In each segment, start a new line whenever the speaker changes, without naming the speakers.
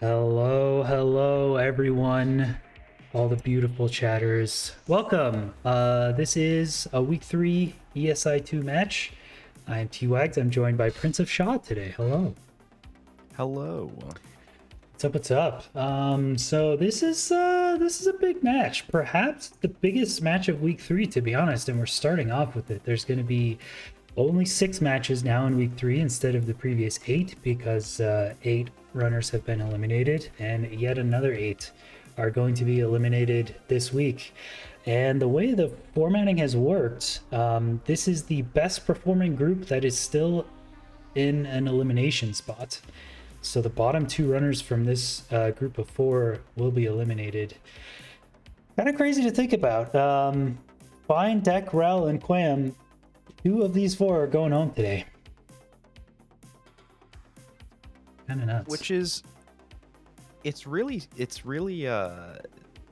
Hello, everyone. All the beautiful chatters. Welcome. This is a week 3 ESI2 match. I'm T-Wags. I'm joined by Prince of Shaw today. Hello.
Hello.
What's up? So this is a big match. Perhaps the biggest match of week 3, to be honest, and we're starting off with it. There's gonna be only 6 matches now in week 3 instead of the previous 8 because 8 runners have been eliminated and yet another 8 are going to be eliminated this week. And the way the formatting has worked, this is the best performing group that is still in an elimination spot. So the bottom 2 runners from this group of 4 will be eliminated. Kind of crazy to think about. Fine, Deck, Rel, and Quam, 2 of these 4 are going home today. Kind of nuts.
Which is, it's really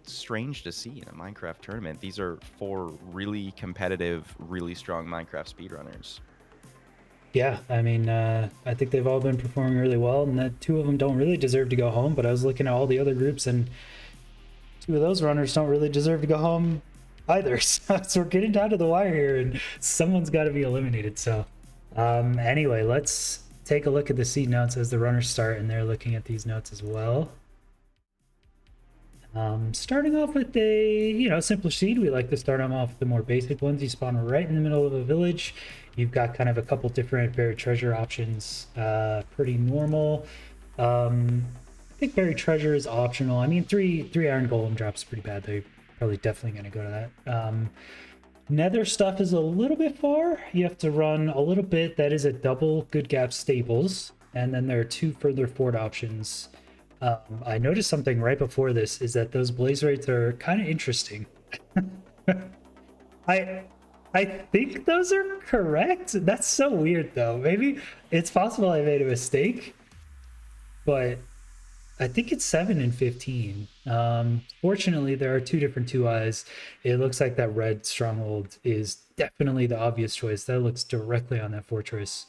strange to see in a Minecraft tournament. These are 4 really competitive, really strong Minecraft speedrunners.
Yeah, I mean, I think they've all been performing really well, and that 2 of them don't really deserve to go home. But I was looking at all the other groups, and 2 of those runners don't really deserve to go home either. So we're getting down to the wire here, and someone's got to be eliminated. So anyway, let's take a look at the seed notes as the runners start, and they're looking at these notes as well. Starting off with a simpler seed, we like to start them off with the more basic ones. You spawn right in the middle of a village. You've got kind of a couple different buried treasure options. Pretty normal. I think buried treasure is optional. I mean, three iron golem drops pretty bad. They're probably definitely going to go to that. Nether stuff is a little bit far. You have to run a little bit. That is a double good gap stables, and then there are 2 further fort options. I noticed something right before this is that those blaze rates are kind of interesting. I I think those are correct. That's so weird though. Maybe it's possible I made a mistake, but I think it's 7 and 15. Fortunately, there are 2 different 2 eyes. It looks like that red stronghold is definitely the obvious choice. That looks directly on that fortress.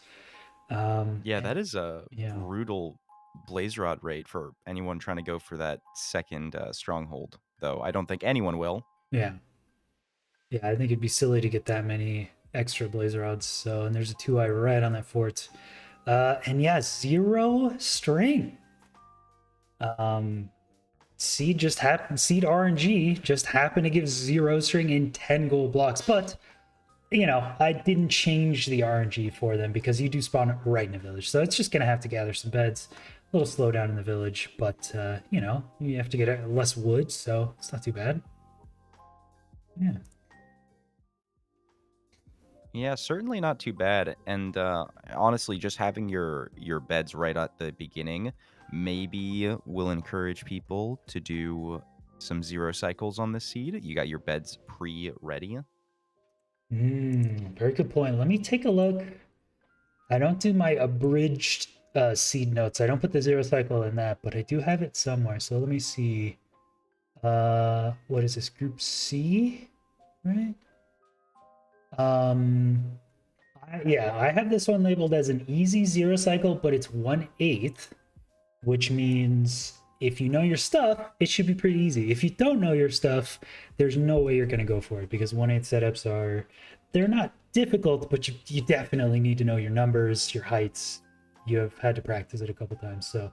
Yeah, that is a
Yeah.
brutal blaze rod rate for anyone trying to go for that second stronghold, though. I don't think anyone will.
Yeah. Yeah, I think it'd be silly to get that many extra blazer rods. So, and there's a 2 eye right on that fort. And yeah, 0 string. Seed just happened. Seed RNG just happened to give 0 string in 10 gold blocks, but I didn't change the RNG for them because you do spawn right in a village, so it's just gonna have to gather some beds. A little slow down in the village, but you have to get less wood, so it's not too bad. Yeah.
Yeah, certainly not too bad. And honestly, just having your beds right at the beginning maybe will encourage people to do some 0 cycles on this seed. You got your beds pre-ready.
Very good point. Let me take a look. I don't do my abridged seed notes. I don't put the 0 cycle in that, but I do have it somewhere. So let me see. What is this? Group C, right? Yeah, I have this one labeled as an easy 0 cycle, but it's 1/8, which means if you know your stuff, it should be pretty easy. If you don't know your stuff, there's no way you're going to go for it because 1/8 setups they're not difficult, but you definitely need to know your numbers, your heights. You have had to practice it a couple times. So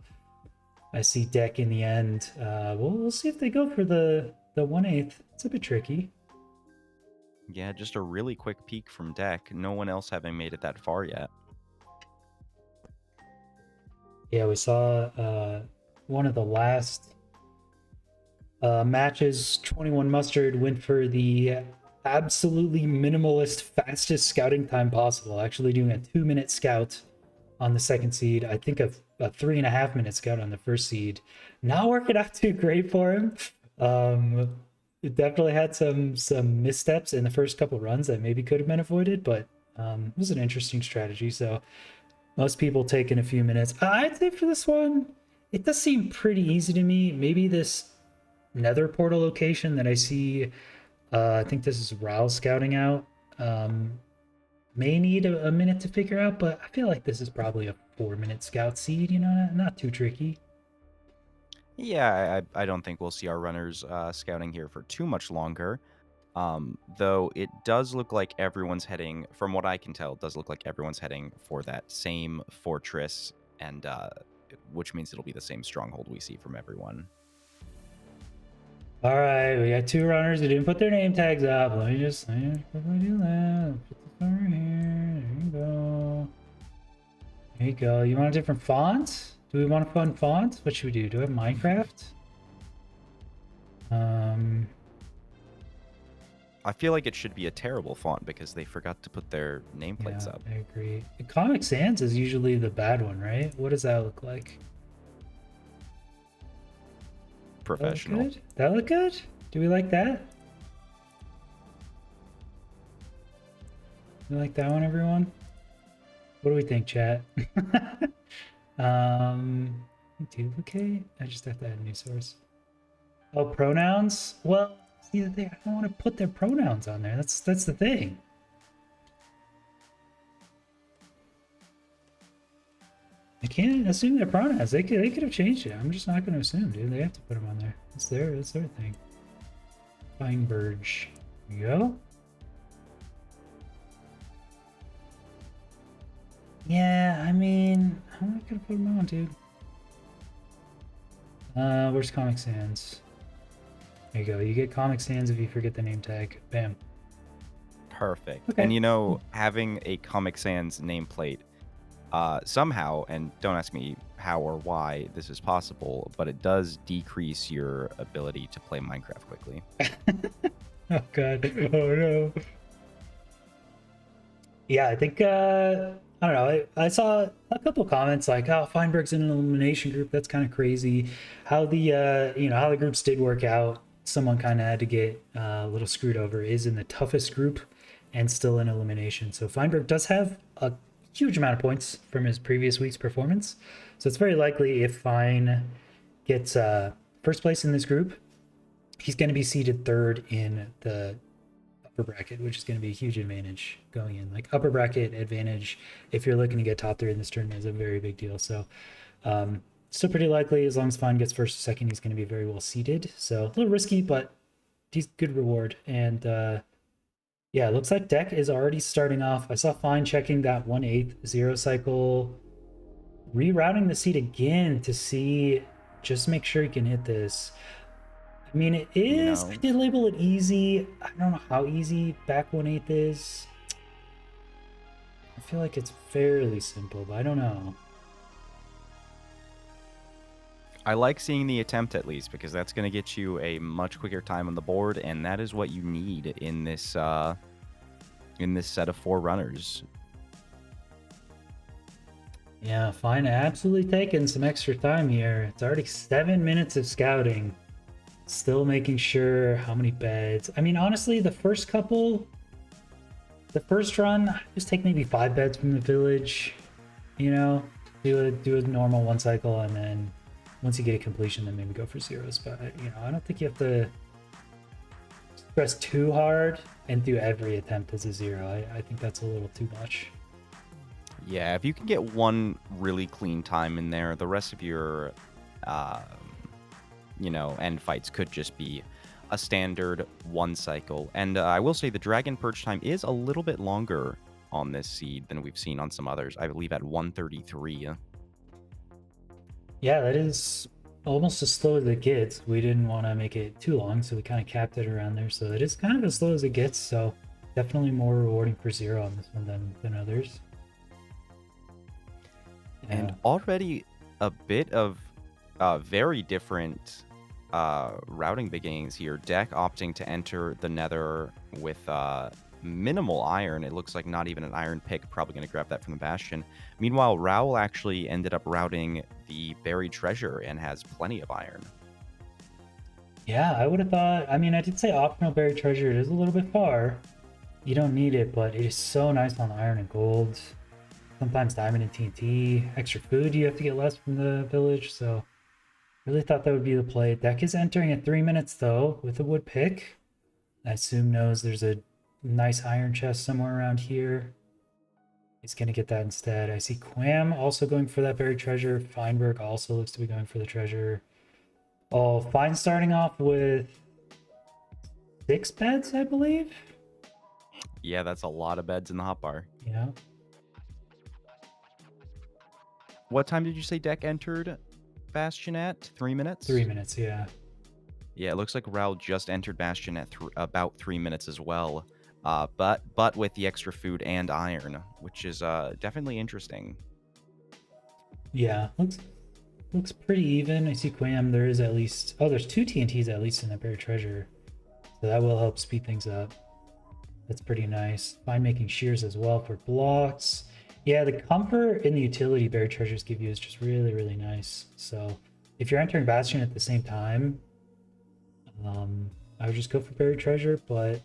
I see Deck in the end. We'll see if they go for the 1/8. It's a bit tricky.
Yeah, just a really quick peek from Deck. No one else having made it that far yet.
Yeah, we saw one of the last matches. 21 Mustard went for the absolutely minimalist, fastest scouting time possible, actually doing a 2-minute scout on the second seed. I think a 3.5-minute scout on the first seed. Not working out too great for him. It definitely had some missteps in the first couple runs that maybe could have been avoided, but it was an interesting strategy. So most people taking a few minutes. I'd say for this one, it does seem pretty easy to me. Maybe this nether portal location that I see, I think this is Raul scouting out, may need a minute to figure out, but I feel like this is probably a 4-minute scout seed, not too tricky.
Yeah, I don't think we'll see our runners scouting here for too much longer. Though it does look like everyone's heading, from what I can tell, it does look like everyone's heading for that same fortress, and which means it'll be the same stronghold we see from everyone.
All right, we got 2 runners who didn't put their name tags up. Let me just quickly do that. Put this over here. There you go. There you go. You want a different font? Do we want a fun font? What should we do? Do I have Minecraft?
I feel like it should be a terrible font because they forgot to put their
Yeah,
nameplates up.
I agree. The Comic Sans is usually the bad one, right? What does that look like?
Professional.
That look good? That look good? Do we like that? You like that one, everyone? What do we think, chat? Duplicate? I just have to add a new source. Oh, pronouns? Well, see, I don't want to put their pronouns on there. That's the thing. I can't assume their pronouns. They could have changed it. I'm just not going to assume, dude. They have to put them on there. It's their thing. Feinberg. There you go. Yeah, I mean, how am I gonna put them on, dude? Where's Comic Sans? There you go. You get Comic Sans if you forget the name tag. Bam.
Perfect.
Okay.
And you know, having a Comic Sans nameplate somehow, and don't ask me how or why this is possible, but it does decrease your ability to play Minecraft quickly.
Oh god. Oh no. Yeah, I think I don't know. I saw a couple comments like, "Oh, Feinberg's in an elimination group. That's kind of crazy." How the how the groups did work out. Someone kind of had to get a little screwed over. Is in the toughest group, and still in elimination. So Feinberg does have a huge amount of points from his previous week's performance. So it's very likely if Fine gets first place in this group, he's going to be seated third in the upper bracket, which is going to be a huge advantage going in. Like upper bracket advantage, if you're looking to get top 3 in this tournament, is a very big deal. So still pretty likely, as long as Fine gets first or second, he's going to be very well seated. So a little risky, but he's good reward. And yeah, it looks like deck is already starting off. I saw Fine checking that 1/8 zero cycle, rerouting the seat again to see, just make sure he can hit this. I mean, it is, I did label it easy. I don't know how easy back 1/8 is. I feel like it's fairly simple, but I don't know.
I like seeing the attempt at least because that's going to get you a much quicker time on the board, and that is what you need in this set of 4 runners.
Yeah, Fine absolutely taking some extra time here. It's already 7 minutes of scouting. Still making sure how many beds. I mean, honestly, the first run, just take maybe 5 beds from the village. You know, do a normal 1 cycle, and then once you get a completion, then maybe go for zeros. But I don't think you have to stress too hard and do every attempt as a 0. I think that's a little too much.
Yeah, if you can get one really clean time in there, the rest of your end fights could just be a standard 1 cycle. And I will say the Dragon Perch time is a little bit longer on this seed than we've seen on some others. I believe at 133.
Yeah, that is almost as slow as it gets. We didn't want to make it too long, so we kind of capped it around there. So it is kind of as slow as it gets. So definitely more rewarding for 0 on this one than others. Yeah.
And already a bit of very different routing beginnings here. Deck opting to enter the Nether with minimal iron. It looks like not even an iron pick. Probably going to grab that from the Bastion. Meanwhile, Raoul actually ended up routing the buried treasure and has plenty of iron.
Yeah, I would have thought. I mean, I did say optional buried treasure. It is a little bit far. You don't need it, but it is so nice on iron and gold. Sometimes diamond and TNT. Extra food you have to get less from the village. So really thought that would be the play. Deck is entering at 3 minutes though with a wood pick. I assume knows there's a nice iron chest somewhere around here. He's going to get that instead. I see Quam also going for that buried treasure. Feinberg also looks to be going for the treasure. Oh, fine starting off with 6 beds, I believe.
Yeah, that's a lot of beds in the hotbar.
Yeah.
What time did you say deck entered Bastion at? 3 minutes?
3 minutes, yeah.
Yeah, it looks like Raul just entered Bastion at about 3 minutes as well. But with the extra food and iron, which is definitely interesting.
Yeah, looks pretty even. I see Quam. There is at least there's 2 TNTs at least in that buried treasure, so that will help speed things up. That's pretty nice. Fine making shears as well for blocks. Yeah, the comfort in the utility buried treasures give you is just really nice. So if you're entering Bastion at the same time, I would just go for buried treasure. But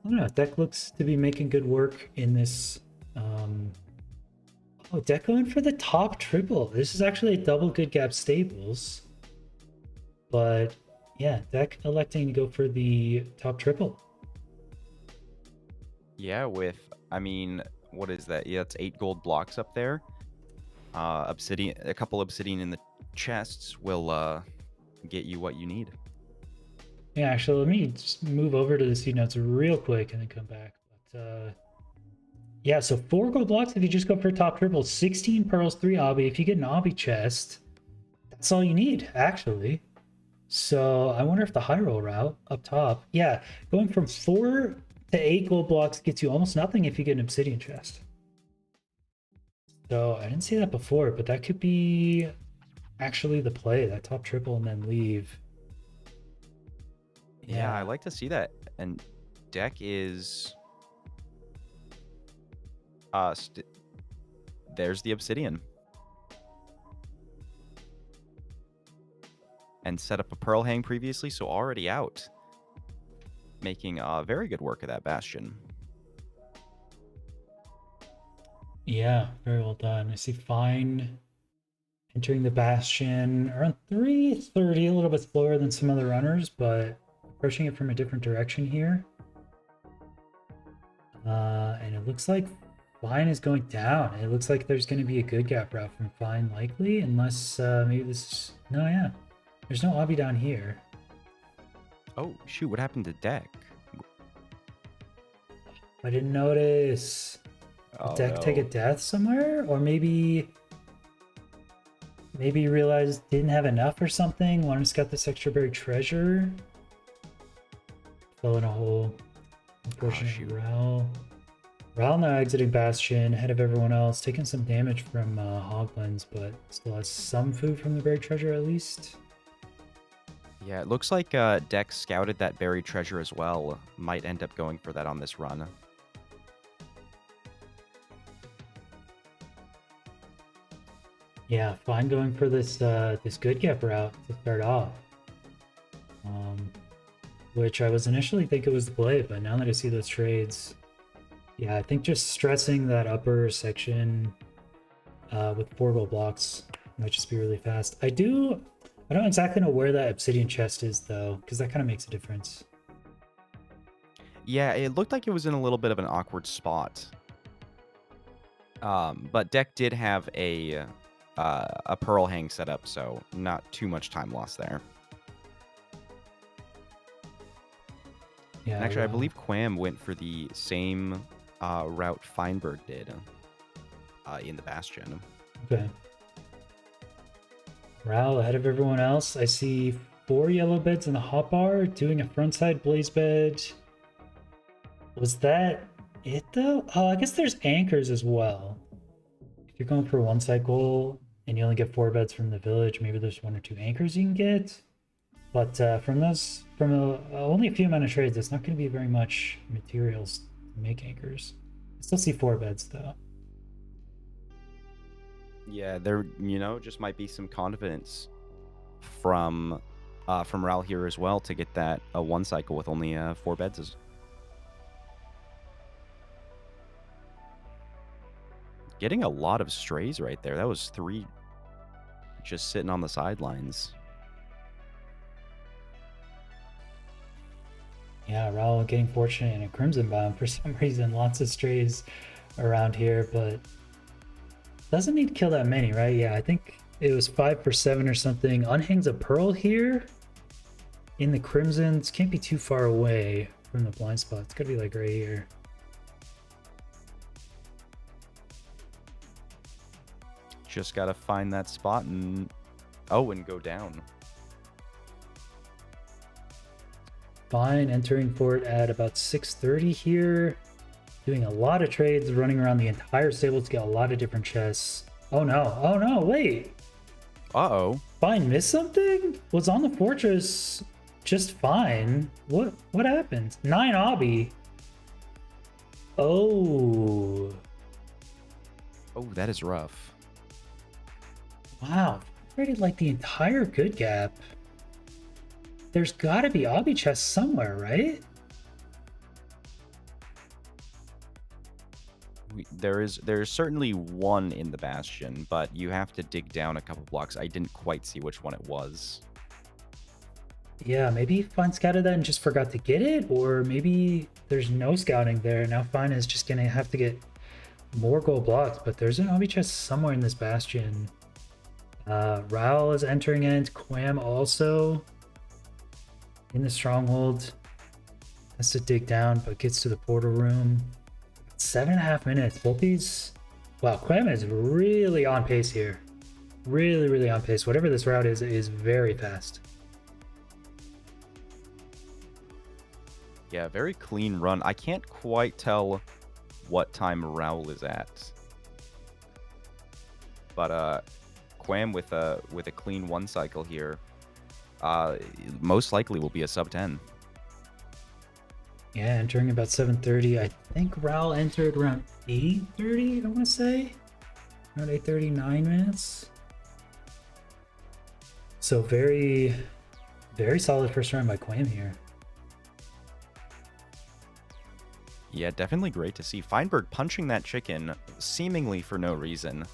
I don't know. Deck looks to be making good work in this. Oh, deck going for the top triple. This is actually a double good gap stables. But yeah, deck electing to go for the top triple.
Yeah, I mean, what is that? Yeah, it's 8 gold blocks up there. Obsidian, a couple obsidian in the chests will get you what you need.
Yeah, actually, let me just move over to the seed notes real quick and then come back. But yeah, so 4 gold blocks if you just go for top triple, 16 pearls, 3 obby. If you get an obby chest, that's all you need, actually. So I wonder if the high roll route up top, yeah, going from 4 to 8 gold blocks gets you almost nothing if you get an obsidian chest. So I didn't see that before, but that could be actually the play, that top triple and then leave.
Yeah, I like to see that. And deck is there's the obsidian. And set up a pearl hang previously, so already out. Making very good work of that bastion.
Yeah, very well done. I see Fine entering the Bastion around 3:30, a little bit slower than some other runners, but approaching it from a different direction here. And it looks like Fine is going down. It looks like there's going to be a good gap route from Fine, likely, unless maybe this. No, yeah, there's no obby down here.
Oh shoot! What happened to deck?
I didn't notice. Did deck take a death somewhere, or maybe you realized didn't have enough or something. Wanted to get this extra buried treasure. Fell in a hole. Unfortunately, Raul now exiting Bastion ahead of everyone else, taking some damage from Hoglins, but still has some food from the buried treasure at least.
Yeah, it looks like deck scouted that buried treasure as well. Might end up going for that on this run.
Yeah, Fine going for this this good gap route to start off. Which I was initially think it was the play, but now that I see those trades, yeah, I think just stressing that upper section with 4 gold blocks might just be really fast. I don't exactly know where that obsidian chest is though, because that kind of makes a difference.
Yeah, it looked like it was in a little bit of an awkward spot. But deck did have a pearl hang set up, so not too much time lost there.
Yeah,
and actually, I believe Quam went for the same route Feinberg did in the Bastion.
Okay. Raul ahead of everyone else. I see 4 yellow beds in the hotbar, doing a frontside blaze bed. Was that it though? Oh, I guess there's anchors as well. If you're going for one cycle and you only get 4 beds from the village, maybe there's 1 or 2 anchors you can get. But from only a few amount of trades, it's not going to be very much materials to make anchors. I still see 4 beds though.
Yeah, there just might be some confidence from Raul here as well to get that 1 cycle with only 4 beds. Getting a lot of strays right there. That was 3 just sitting on the sidelines.
Yeah, Raul getting fortunate in a Crimson Bomb for some reason. Lots of strays around here, but doesn't need to kill that many, right? Yeah, I think It was 5 for 7 or something. Unhangs a pearl here in the crimsons. Can't be too far away from the blind spot. It's gotta be like right here.
Just gotta find that spot and and go down.
Fine, entering for it at about 6:30 here. Doing a lot of trades, running around the entire stable to get a lot of different chests. Oh no, wait.
Uh-oh.
Fine missed something? Was on the fortress just fine. What happened? 9 obby. Oh.
Oh, that is rough.
Wow. Rated like the entire good gap. There's gotta be obby chests somewhere, right?
There's certainly one in the bastion, but you have to dig down a couple blocks. I didn't quite see which one it was.
Yeah, maybe Fine scouted that and just forgot to get it, or maybe there's no scouting there. Now Fine is just gonna have to get more gold blocks, but there's an obby chest somewhere in this bastion. Raoul is entering in. Quam also in the stronghold. Has to dig down, but gets to the portal room. 7.5 minutes. Both these. Wow, Quam is really on pace here. Really on pace. Whatever this route is very fast.
Yeah, very clean run. I can't quite tell what time Raoul is at. But Quam with a clean 1 cycle here, most likely will be a sub 10.
Yeah, entering about 7:30. I think Raoul entered around 8:30, I want to say. Around 8:30, 9 minutes. So very solid first run by Quam here.
Yeah, definitely great to see. Feinberg punching that chicken seemingly for no reason.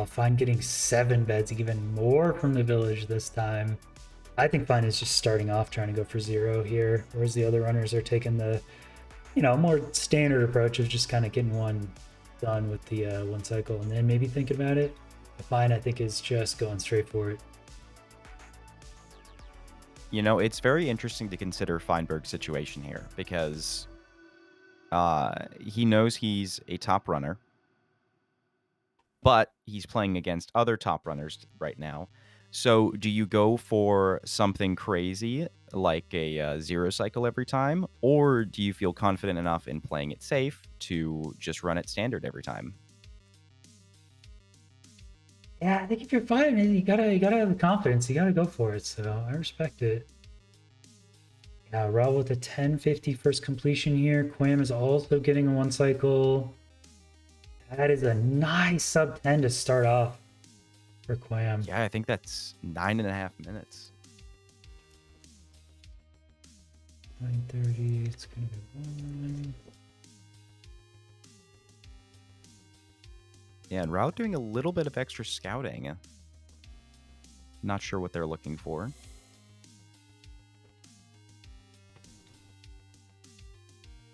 Fine getting 7 beds, even more from the village this time. I think Fine is just starting off trying to go for 0 here, whereas the other runners are taking the, more standard approach of just kind of getting one done with the 1 cycle and then maybe thinking about it. Fine, I think, is just going straight for it.
It's very interesting to consider Feinberg's situation here because he knows he's a top runner, but he's playing against other top runners right now. So do you go for something crazy like a 0 cycle every time, or do you feel confident enough in playing it safe to just run it standard every time?
Yeah, I think if you're Fine, you gotta have the confidence. You gotta go for it. So I respect it. Yeah, Raoul with a 10:50 first completion here. Quam is also getting a 1 cycle. That is a nice sub 10 to start off for Quam.
Yeah, I think that's 9.5 minutes.
9:30. It's gonna be 1.
Yeah, and Route doing a little bit of extra scouting. Not sure what they're looking for.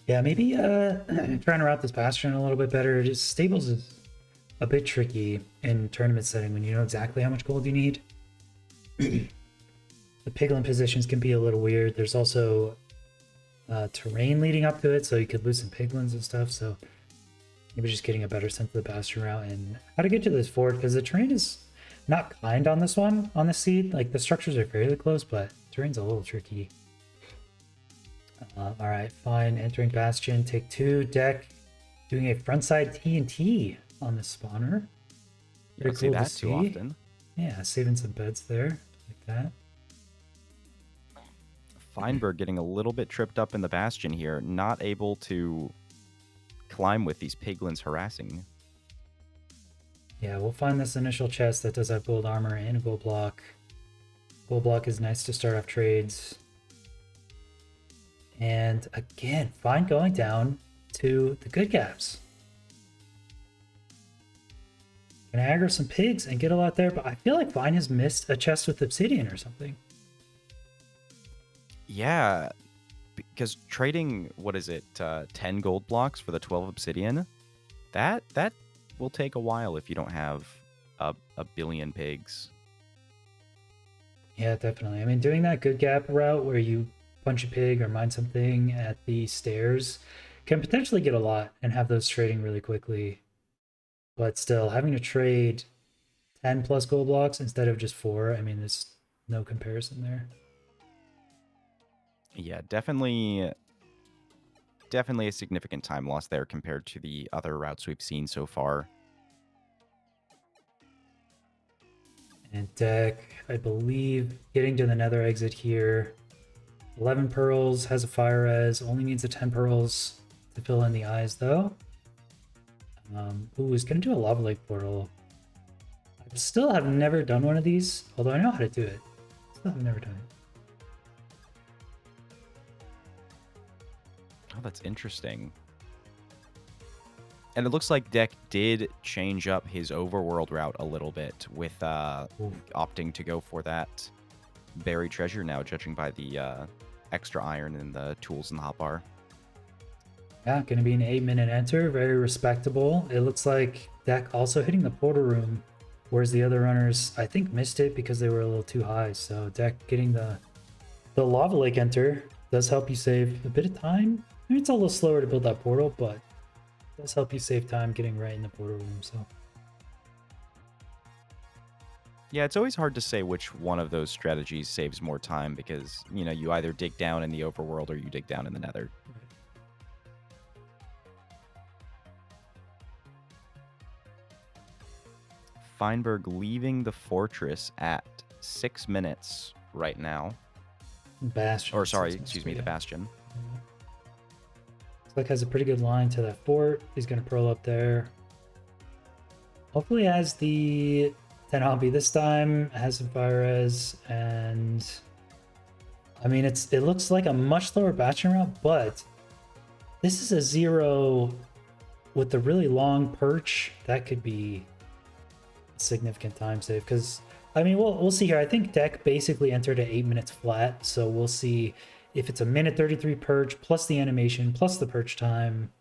Yeah, maybe trying to route this bastion a little bit better. Just stables is a bit tricky in tournament setting when you know exactly how much gold you need. The piglin positions can be a little weird. There's also terrain leading up to it, so you could lose some piglins and stuff. So maybe just getting a better sense of the bastion route and how to get to this fort, because the terrain is not kind on this one, on the seed. Like, the structures are fairly close, but terrain's a little tricky. All right, Fine. Entering bastion, take 2, deck, doing a frontside TNT on the spawner.
You don't see that too often.
Yeah, saving some beds there, like that.
Feinberg getting a little bit tripped up in the bastion here, not able to climb with these piglins harassing.
Yeah, we'll find this initial chest that does have gold armor and a gold block. Gold block is nice to start off trades. And again, Fine going down to the good gaps. Gonna aggro some pigs and get a lot there, but I feel like Fine has missed a chest with obsidian or something.
Yeah, because trading, 10 gold blocks for the 12 obsidian, that will take a while if you don't have a billion pigs.
Yeah, definitely. I mean, doing that good gap route where you punch a pig or mine something at the stairs can potentially get a lot and have those trading really quickly. But still, having to trade 10 plus gold blocks instead of just 4, I mean, there's no comparison there.
Yeah, definitely a significant time loss there compared to the other routes we've seen so far.
And deck, I believe, getting to the nether exit here. 11 pearls, has a fire res, only needs the 10 pearls to fill in the eyes though. Ooh, he's gonna do a lava lake portal. I still have never done one of these, although I know how to do it. Still have never done it.
Oh, that's interesting. And it looks like Deck did change up his overworld route a little bit with opting to go for that buried treasure now, judging by the extra iron and the tools in the hotbar.
Yeah, gonna be an 8-minute enter, very respectable. It looks like Deck also hitting the portal room, whereas the other runners, I think, missed it because they were a little too high. So Deck getting the lava lake enter does help you save a bit of time. I mean, it's a little slower to build that portal, but it does help you save time getting right in the portal room. So
Yeah, it's always hard to say which one of those strategies saves more time because, you either dig down in the overworld or you dig down in the nether. Feinberg leaving the fortress at 6 minutes right now.
Bastion.
Or sorry, excuse me, the Bastion.
Looks like has a pretty good line to that fort. He's gonna pearl up there. Hopefully has the 10 hobby this time, has some fire res, and I mean it looks like a much slower Bastion route, but this is a 0 with the really long perch. That could be a significant time save because I mean we'll see here. I think Deck basically entered at 8 minutes flat, so we'll see if it's a minute 33 perch plus the animation plus the perch time.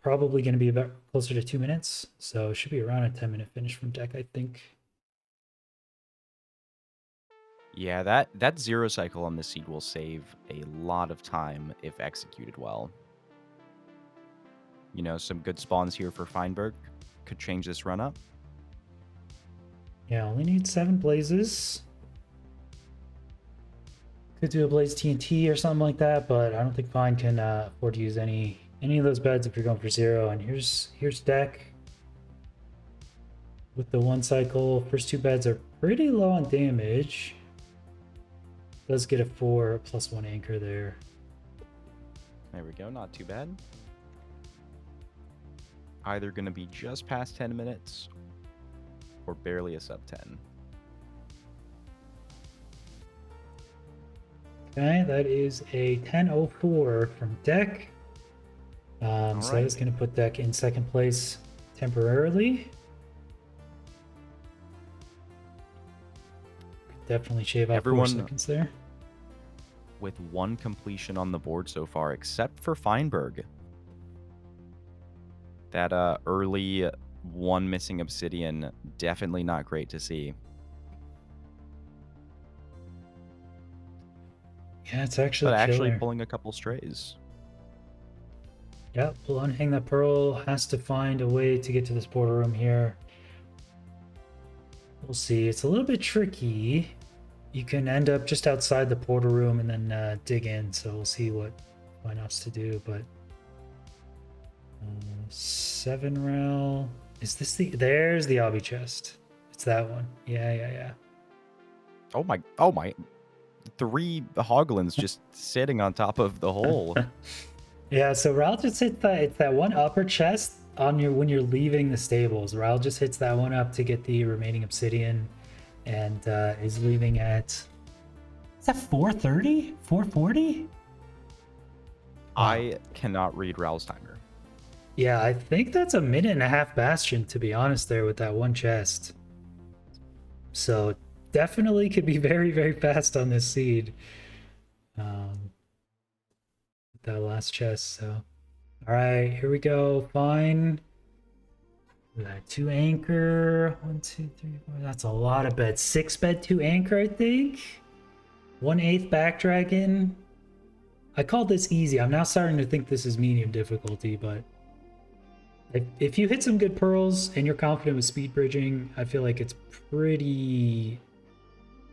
Probably going to be about closer to 2 minutes, so it should be around a 10-minute finish from Deck, I think.
Yeah, that zero cycle on the seed will save a lot of time if executed well. Some good spawns here for Feinberg could change this run up.
Yeah, only need 7 blazes. Could do a blaze TNT or something like that, but I don't think Fine can afford to use any of those beds if you're going for 0. And here's Deck with the 1 cycle. First 2 beds are pretty low on damage. Does get a 4 plus 1 anchor there.
There we go, not too bad. Either going to be just past 10 minutes or barely a sub 10.
Okay, that is a 10:04 from Deck. So
right.
that's going to put Deck in 2nd place temporarily. Definitely shave off 4 seconds there.
With 1 completion on the board so far, except for Feinberg. That early 1 missing obsidian, definitely not great to see.
Yeah, it's actually
actually pulling a couple strays.
Yep, we'll unhang that pearl. Has to find a way to get to this portal room here. We'll see. It's a little bit tricky. You can end up just outside the portal room and then dig in. So we'll see what Fine opts to do. But 7 rel. Is this the? There's the obby chest. It's that one. Yeah.
Oh my! 3 hoglins just sitting on top of the hole.
Yeah, so Ral just hits that. It's that one upper chest on when you're leaving the stables. Ral just hits that one up to get the remaining obsidian, and is leaving at. Is that 4:30? 4:40?
I cannot read Ral's timer.
Yeah, I think that's a minute and a half Bastion, to be honest, there with that one chest. So definitely could be very, very fast on this seed. With that last chest, so. Alright, here we go. Fine. That 2 anchor. 1, 2, 3, 4. That's a lot of beds. 6 bed, 2 anchor, I think. 1/8 back dragon. I called this easy. I'm now starting to think this is medium difficulty, but if you hit some good pearls and you're confident with speed bridging, I feel like it's pretty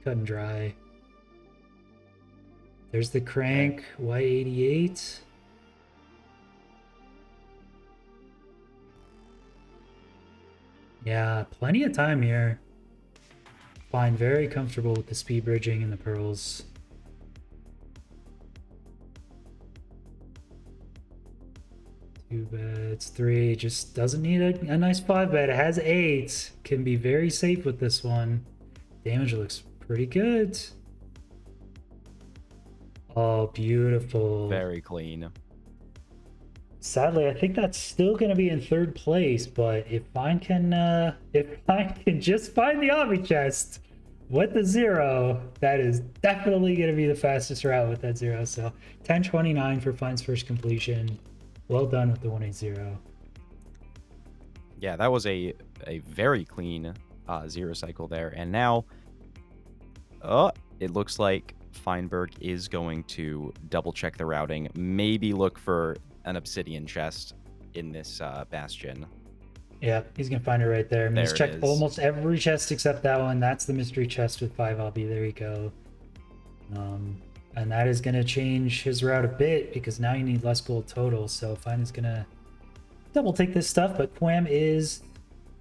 cut and dry. There's the crank, Y88. Yeah, plenty of time here. Fine, very comfortable with the speed bridging and the pearls. Two beds, 3, just doesn't need a nice 5 bed. It has 8, can be very safe with this one. Damage looks pretty good. Oh, beautiful.
Very clean.
Sadly, I think that's still going to be in 3rd place, but if Fine can just find the Obby chest with the 0, that is definitely going to be the fastest route with that 0. So 10:29 for Fine's first completion. Well done with the 180.
Yeah, that was a very clean 0 cycle there. And now, it looks like Feinberg is going to double check the routing. Maybe look for an obsidian chest in this bastion.
Yeah, he's gonna find it right there. I mean, he's checked almost every chest except that one. That's the mystery chest with 5 obby. There you go. And that is gonna change his route a bit because now you need less gold total. So Fine is gonna double take this stuff, but Quam is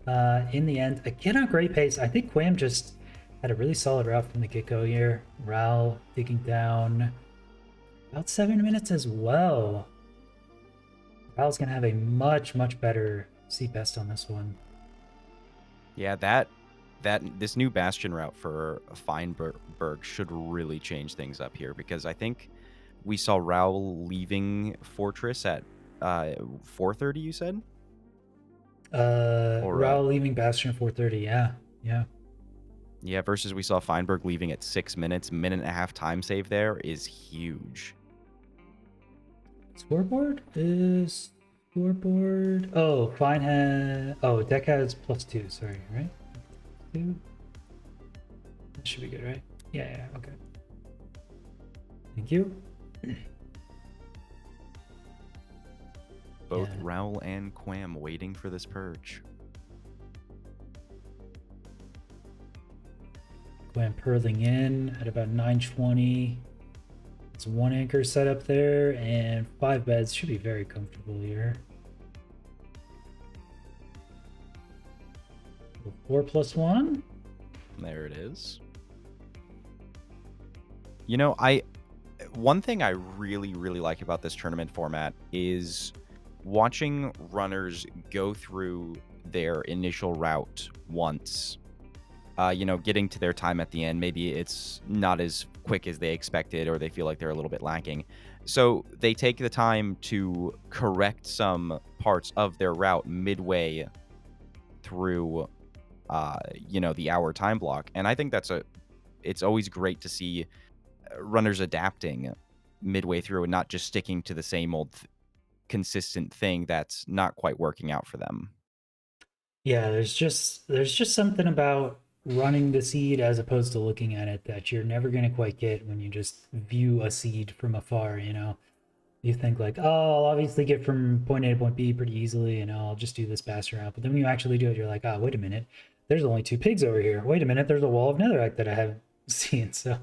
in the end again on great pace. I think Quam just had a really solid route from the get-go here. Ral digging down about 7 minutes as well. Ral's gonna have a much better seat best on this one.
Yeah, this new bastion route for Feinberg should really change things up here because I think we saw Raul leaving Fortress at 4:30. You said.
Raul leaving bastion at 4:30. Yeah.
Yeah, versus we saw Feinberg leaving at 6 minutes. Minute and a half time save there is huge.
Scoreboard is scoreboard. Oh, Fine has. Oh, deck has +2. Sorry, right? 2. That should be good, right? Yeah. Okay. Thank you.
Both Raul and Quam waiting for this purge.
Quam purling in at about 9:20. It's 1 anchor set up there, and 5 beds should be very comfortable here. 4 + 1.
There it is. You know, one thing I really like about this tournament format is watching runners go through their initial route once. Getting to their time at the end, maybe it's not as quick as they expected or they feel like they're a little bit lacking. So they take the time to correct some parts of their route midway through, the hour time block. And I think it's always great to see runners adapting midway through and not just sticking to the same old consistent thing that's not quite working out for them.
Yeah, there's just something about running the seed as opposed to looking at it that you're never going to quite get when you just view a seed from afar. You think like, oh, I'll obviously get from point A to point B pretty easily, and I'll just do this bastion route. But then when you actually do it, you're like, oh, wait a minute, there's only 2 pigs over here. Wait a minute, there's a wall of netherite that I haven't seen. So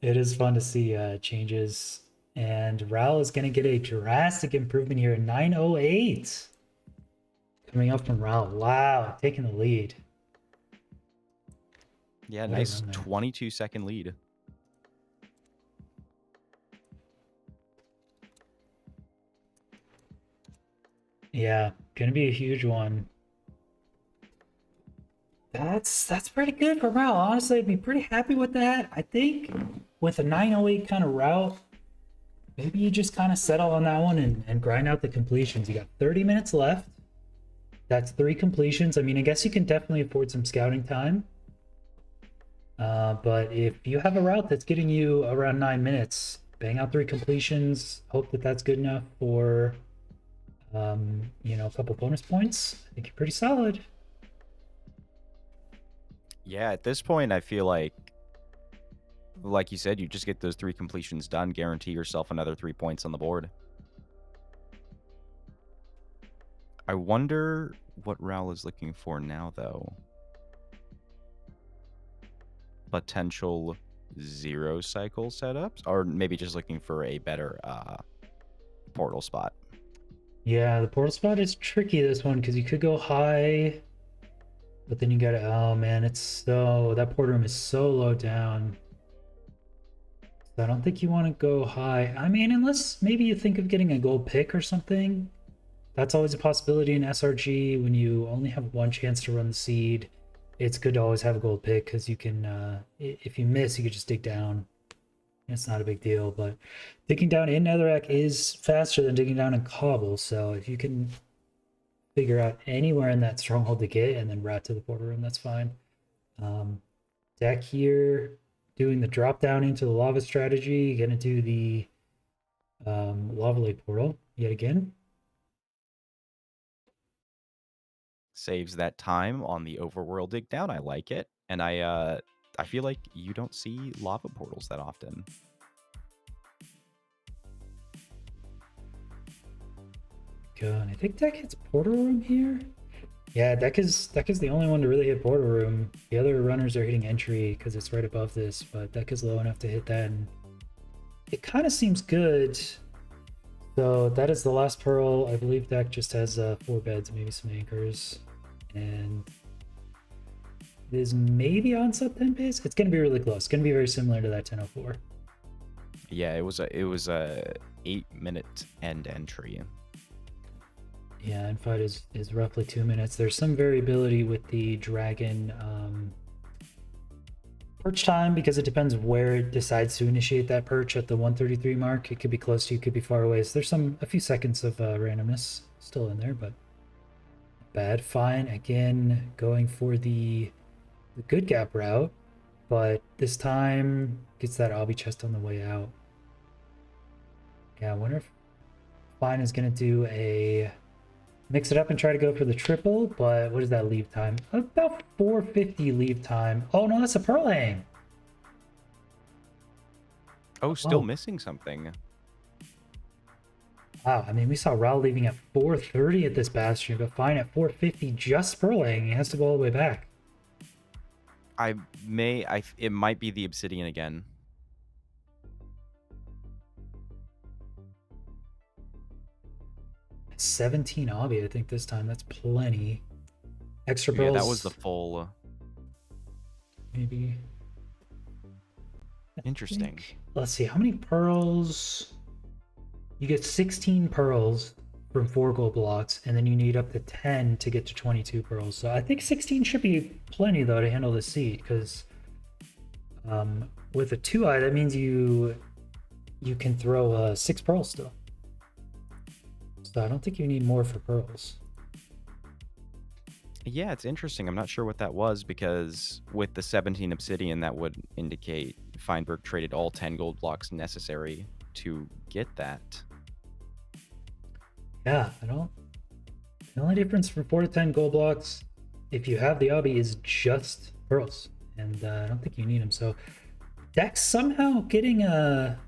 it is fun to see changes. And Ral is going to get a drastic improvement here in 9:08. Coming up from Ral. Wow, taking the lead.
Yeah, nice 22-second lead.
Yeah, gonna be a huge one. That's pretty good for Ral. Honestly, I'd be pretty happy with that. I think with a 9:08 kind of route, maybe you just kind of settle on that one and grind out the completions. You got 30 minutes left. That's 3 completions. I mean, I guess you can definitely afford some scouting time. But if you have a route that's getting you around 9 minutes, bang out 3 completions. Hope that that's good enough for You know, a couple bonus points. I think you're pretty solid.
Yeah, at this point, I feel like you said, you just get those 3 completions done, guarantee yourself another 3 points on the board. I wonder what Raul is looking for now, though. Potential 0 cycle setups, or maybe just looking for a better portal spot.
Yeah, the portal spot is tricky this one because you could go high, but then you gotta, oh man, it's so, that port room is so low down. So I don't think you want to go high. I mean, unless maybe you think of getting a gold pick or something. That's always a possibility in SRG when you only have one chance to run the seed. It's good to always have a gold pick because you can, if you miss, you could just dig down. It's not a big deal, but digging down in Netherrack is faster than digging down in Cobble. So if you can figure out anywhere in that stronghold to get and then route to the portal room, that's fine. Deck here, doing the drop down into the lava strategy, gonna do the lava lake portal yet again.
Saves that time on the overworld dig down. I like it. And I feel like you don't see lava portals that often.
Good. I think deck hits portal room here. Yeah, deck is the only one to really hit portal room. The other runners are hitting entry because it's right above this, but deck is low enough to hit that, and it kind of seems good. So that is the last pearl. I believe deck just has 4 beds, maybe some anchors, and it is maybe on sub 10 pace. It's going to be really close. It's going to be very similar to that 1004.
Yeah, it was a 8-minute end entry.
Yeah, and fight is roughly 2 minutes. There's some variability with the dragon perch time because it depends where it decides to initiate that perch at the 133 mark. It could be close to you, could be far away. So there's a few seconds of randomness still in there, but bad. Fine. Again, going for the good gap route, but this time gets that obby chest on the way out. Yeah, I wonder if Fine is going to do a mix it up and try to go for the triple, but what is that leave time? About 450 leave time. Oh no, that's a pearl hang.
Oh, still missing something.
Wow, I mean, we saw Raul leaving at 430 at this bastion, but Fine at 450 just pearl hang. He has to go all the way back.
It might be the obsidian again.
17 obby, I think this time. That's plenty. Extra pearls.
Yeah, that was the full.
Maybe.
Interesting.
Let's see, how many pearls? You get 16 pearls from 4 gold blocks, and then you need up to 10 to get to 22 pearls. So I think 16 should be plenty, though, to handle the seed, because with a 2-eye, that means you can throw 6 pearls still. So I don't think you need more for pearls.
Yeah, it's interesting. I'm not sure what that was because with the 17 obsidian, that would indicate Feinberg traded all 10 gold blocks necessary to get that.
Yeah, I don't. The only difference from 4 to 10 gold blocks, if you have the obby, is just pearls, and I don't think you need them. So Dex somehow getting a.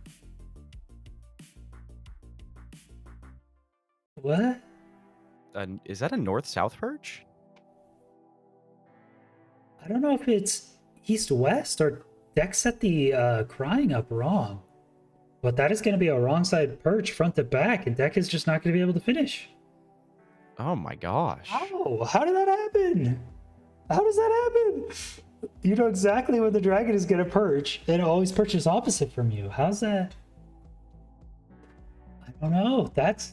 What?
Is that a north-south perch?
I don't know if it's east-west or Dex set the crying up wrong. But that is going to be a wrong side perch front to back, and Deck is just not going to be able to finish.
Oh my gosh.
How? How did that happen? How does that happen? You know exactly where the dragon is going to perch, and it always perches opposite from you. How's that? I don't know. That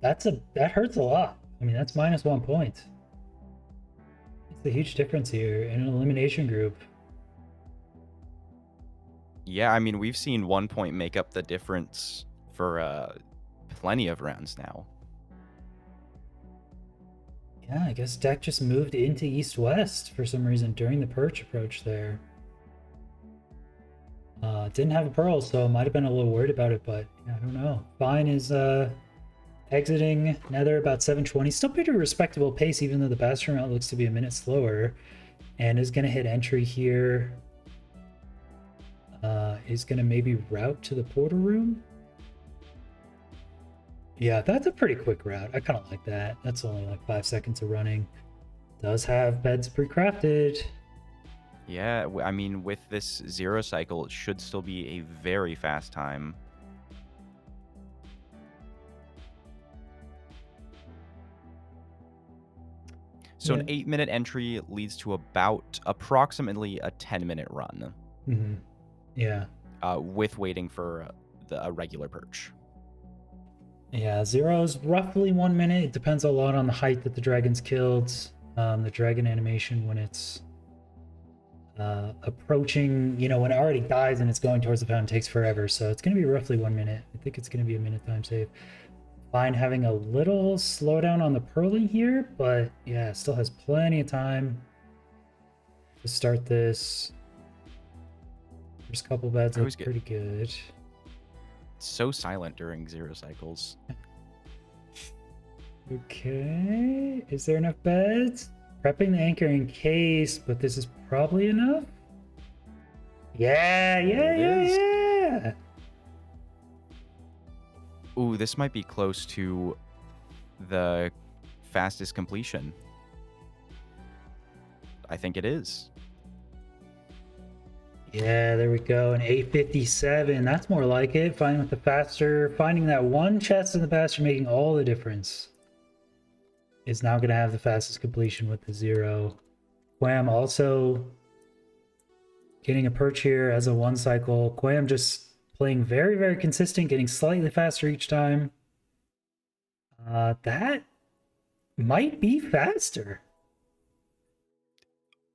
hurts a lot. I mean, that's -1 point. It's a huge difference here in an elimination group.
Yeah, I mean, we've seen 1 point make up the difference for plenty of rounds now.
Yeah, I guess Deck just moved into east-west for some reason during the perch approach there. Didn't have a pearl, so might have been a little worried about it, but yeah, I don't know. Fine is Exiting Nether about 720. Still pretty respectable pace, even though the Bastion route looks to be a minute slower. And is going to hit entry here. Is going to maybe route to the portal room. Yeah, that's a pretty quick route. I kind of like that. That's only like 5 seconds of running. Does have beds pre-crafted.
Yeah, I mean, with this 0 cycle, it should still be a very fast time. So an 8-minute entry leads to approximately a 10-minute run.
Mm-hmm. Yeah.
With waiting for a regular perch.
Yeah, 0 is roughly 1 minute. It depends a lot on the height that the dragon's killed. The dragon animation when it's approaching, when it already dies and it's going towards the fountain takes forever. So it's going to be roughly 1 minute. I think it's going to be a minute time save. Fine having a little slowdown on the purling here, but yeah, still has plenty of time to start this. First couple beds look pretty good.
So silent during 0 cycles.
Okay, is there enough beds? Prepping the anchor in case, but this is probably enough. Yeah.
Ooh, this might be close to the fastest completion. I think it is.
Yeah, there we go. An 857. That's more like it. Finding with the faster, finding that one chest in the faster, making all the difference. Is now going to have the fastest completion with the 0. Quam also getting a perch here as a 1 cycle. Quam just playing very, very consistent, getting slightly faster each time. That might be faster.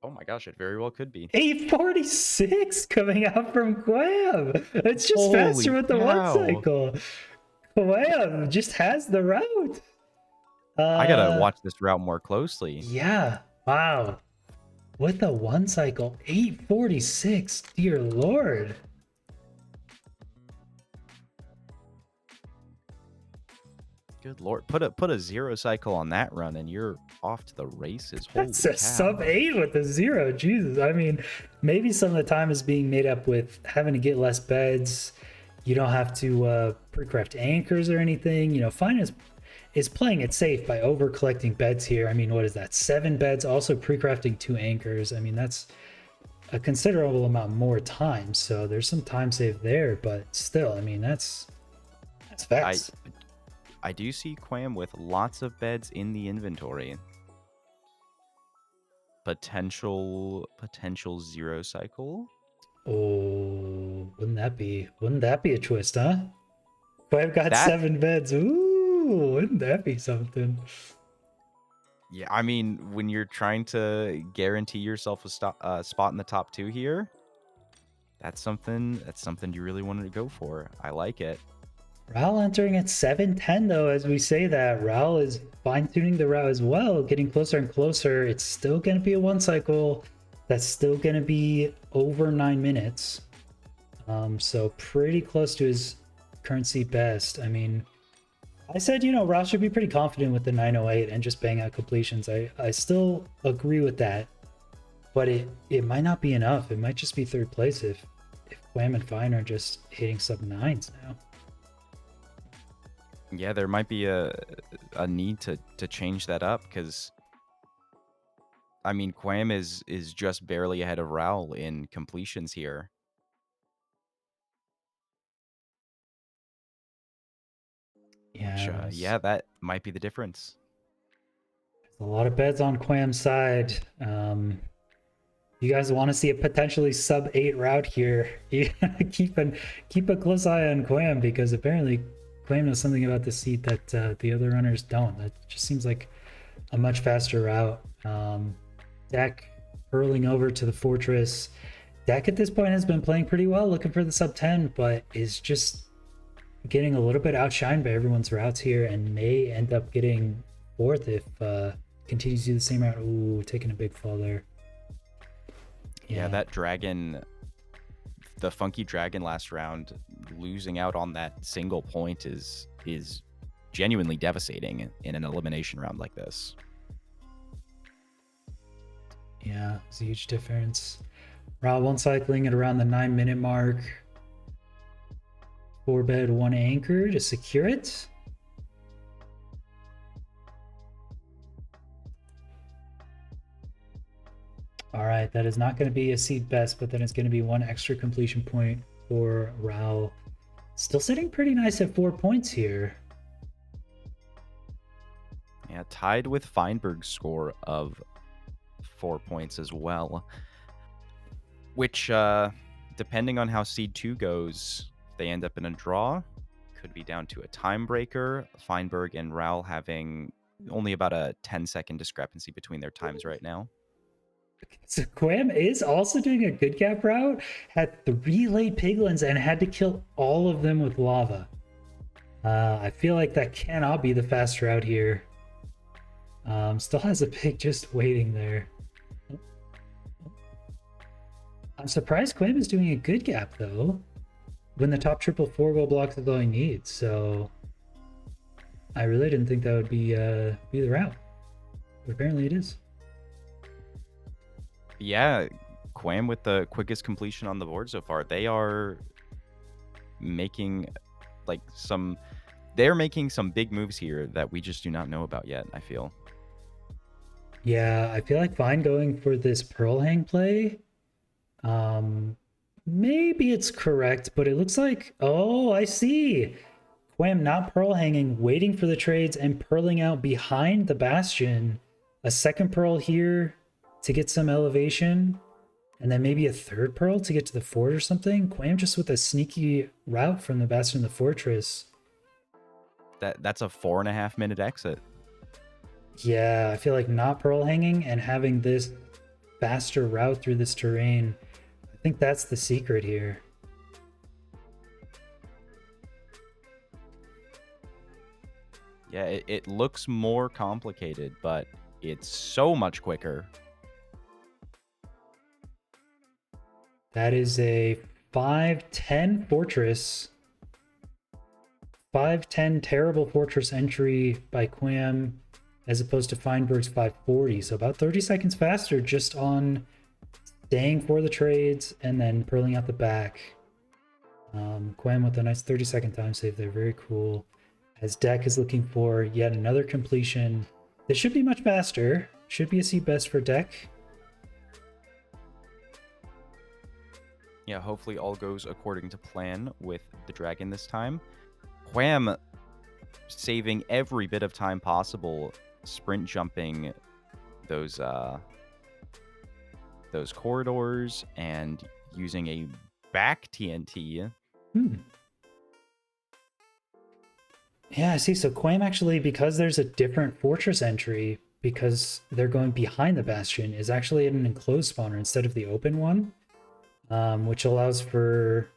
Oh my gosh, it very well could be.
846 coming out from Quam. It's just faster with the 1 cycle. Quam just has the route.
I gotta watch this route more closely.
Yeah. Wow. With the 1 cycle, 846. Dear Lord.
Good Lord. Put a 0 cycle on that run and you're off to the races.
That's a sub 8 with the 0. Jesus. I mean, maybe some of the time is being made up with having to get less beds. You don't have to pre-craft anchors or anything. Fine is playing it safe by over collecting beds here. I mean, what is that? 7 beds, also pre-crafting 2 anchors. I mean, that's a considerable amount more time. So there's some time saved there, but still, I mean, that's facts.
I do see Quam with lots of beds in the inventory. Potential 0 cycle.
Oh, wouldn't that be a twist, huh? Quam got 7 beds. Ooh, wouldn't that be something?
Yeah, I mean, when you're trying to guarantee yourself a spot in the top 2 here, that's something you really wanted to go for. I like it.
Raul entering at 710 though, as we say that. Raul is fine-tuning the route as well, getting closer and closer. It's still going to be a 1 cycle. That's still going to be over 9 minutes. So pretty close to his currency best. I mean, I said, Raul should be pretty confident with the 908 and just bang out completions. I still agree with that. But it might not be enough. It might just be 3rd place if Quam and Fine are just hitting sub 9s now.
Yeah, there might be a need to change that up because, I mean, Quam is just barely ahead of Raul in completions here.
Yeah,
yeah, that might be the difference.
There's a lot of bets on Quam's side. You guys want to see a potentially sub 8 route here? You keep a close eye on Quam because apparently Quam knows something about the seat that the other runners don't. That just seems like a much faster route. Deck hurling over to the fortress. Deck at this point has been playing pretty well, looking for the sub 10, but is just getting a little bit outshined by everyone's routes here and may end up getting 4th if continues to do the same route. Ooh, taking a big fall there.
Yeah, that dragon, the funky dragon last round, losing out on that single point is genuinely devastating in an elimination round like this.
Yeah, it's a huge difference. Route 1 cycling at around the 9-minute mark. 4 bed, 1 anchor to secure it. All right, that is not going to be a seed best, but then it's going to be 1 extra completion point for Raul. Still sitting pretty nice at 4 points here.
Yeah, tied with Feinberg's score of 4 points as well. Which, depending on how Seed 2 goes, if they end up in a draw, could be down to a tiebreaker. Feinberg and Raul having only about a 10-second discrepancy between their times right now.
So Quam is also doing a good gap route, had 3 late piglins and had to kill all of them with lava. I feel like that cannot be the fast route here. Still has a pig just waiting there. I'm surprised Quam is doing a good gap though, when the top triple 4-goal blocks is all he needs. So I really didn't think that would be the route, but apparently it is.
Yeah, Quam with the quickest completion on the board so far. They are making they're making some big moves here that we just do not know about yet, I feel.
Yeah, I feel like fine going for this pearl hang play. Maybe it's correct, but it looks like, oh, I see. Quam not pearl hanging, waiting for the trades and pearling out behind the bastion. A second pearl here to get some elevation, and then maybe a third pearl to get to the fort or something. Quam just with a sneaky route from the bastion to the fortress.
That's a 4.5-minute exit.
Yeah, I feel like not pearl hanging and having this faster route through this terrain, I think that's the secret here.
Yeah, it looks more complicated, but it's so much quicker.
That is a 510 fortress. 510 terrible fortress entry by Quam as opposed to Feinberg's 540. So about 30 seconds faster just on staying for the trades and then pearling out the back. Quam with a nice 30-second time save there. Very cool. As Deck is looking for yet another completion. This should be much faster. Should be a seed best for Deck.
Yeah, hopefully all goes according to plan with the dragon this time. Quam saving every bit of time possible, sprint jumping those corridors and using a back TNT.
Yeah, I see. So Quam actually, because there's a different fortress entry, because they're going behind the bastion, is actually in an enclosed spawner instead of the open one, which allows for...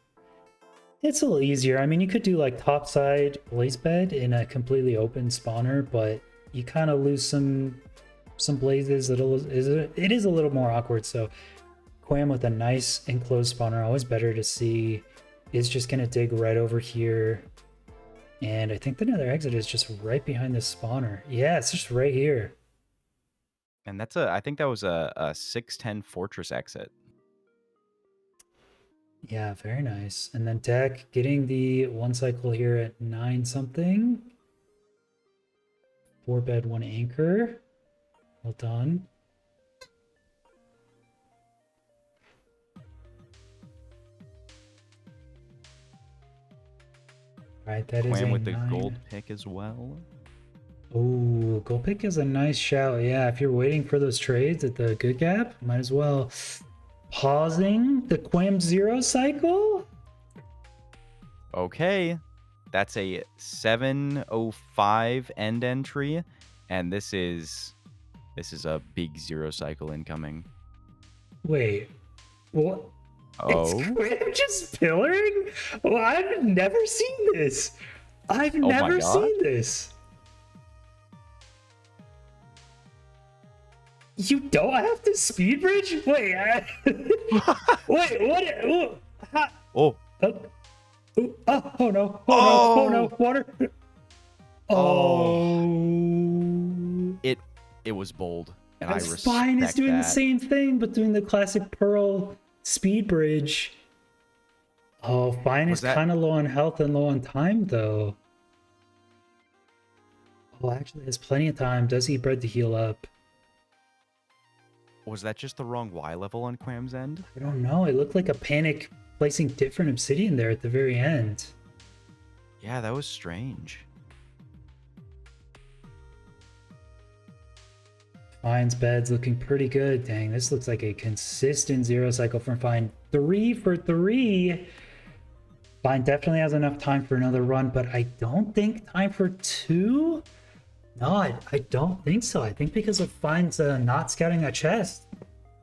It's a little easier. I mean, you could do like topside blaze bed in a completely open spawner, but you kind of lose some blazes. It is a little more awkward. So Quam with a nice enclosed spawner, always better to see, is just going to dig right over here. And I think the nether exit is just right behind this spawner. Yeah, it's just right here.
And that's I think that was a 610 fortress exit.
Yeah, very nice. And then Deck getting the 1 cycle here at 9 something. 4 bed, 1 anchor. Well done. All right, that is
Quam
a
with
9.
the gold pick as well.
Oh, gold pick is a nice shout. Yeah, if you're waiting for those trades at the good gap, might as well. Pausing the Quam 0 cycle?
Okay, that's a 7:05 end entry, and this is a big 0 cycle incoming.
Wait, what?
Oh,
It's Quam just pillaring? Well, I've never seen this. I've
my
never
God.
seen this. You don't have to speed bridge? Wait, wait, what?
oh,
Oh no, oh no, water. Oh,
It was bold, and I
that's fine. It's
respect
doing the
that.
same thing, but doing the classic Pearl speed bridge. Oh, fine is
Was that
kind of low on health and low on time, though. Oh, actually, has plenty of time. Does eat bread to heal up.
just the wrong Y level on Quam's end?
I don't know. It looked like a panic placing different obsidian there at the very end.
Yeah, that was strange.
Fine's bed's looking pretty good. Dang, this looks like a consistent zero cycle from Fine. 3 for 3. Fine definitely has enough time for another run, but I don't think time for 2? No, I don't think so. I think because of Fine's not scouting that chest.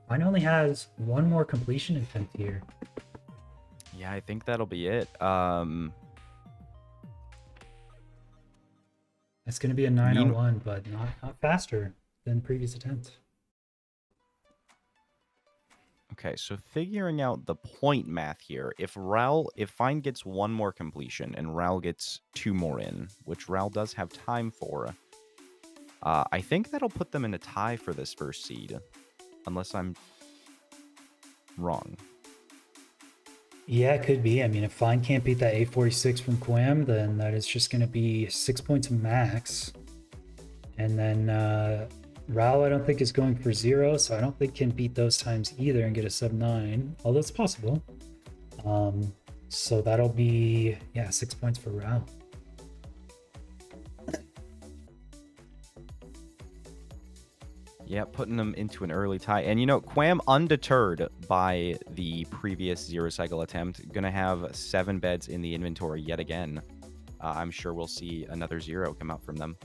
Fine only has one more completion attempt here.
Yeah, I think that'll be it.
It's going to be a 901, but not faster than previous attempt.
Okay, so figuring out the point math here. If Fine gets one more completion and Ral gets 2 more in, which Ral does have time for, I think that'll put them in a tie for this first seed, unless I'm wrong.
Yeah, it could be. I mean, if Fine can't beat that 846 from Quam, then that is just going to be 6 points max. And then Ral, I don't think is going for 0, so I don't think can beat those times either and get a sub 9, although it's possible. So that'll be, yeah, 6 points for Ral.
Yeah, putting them into an early tie. And, Quam, undeterred by the previous zero cycle attempt, going to have 7 beds in the inventory yet again. I'm sure we'll see another 0 come out from them.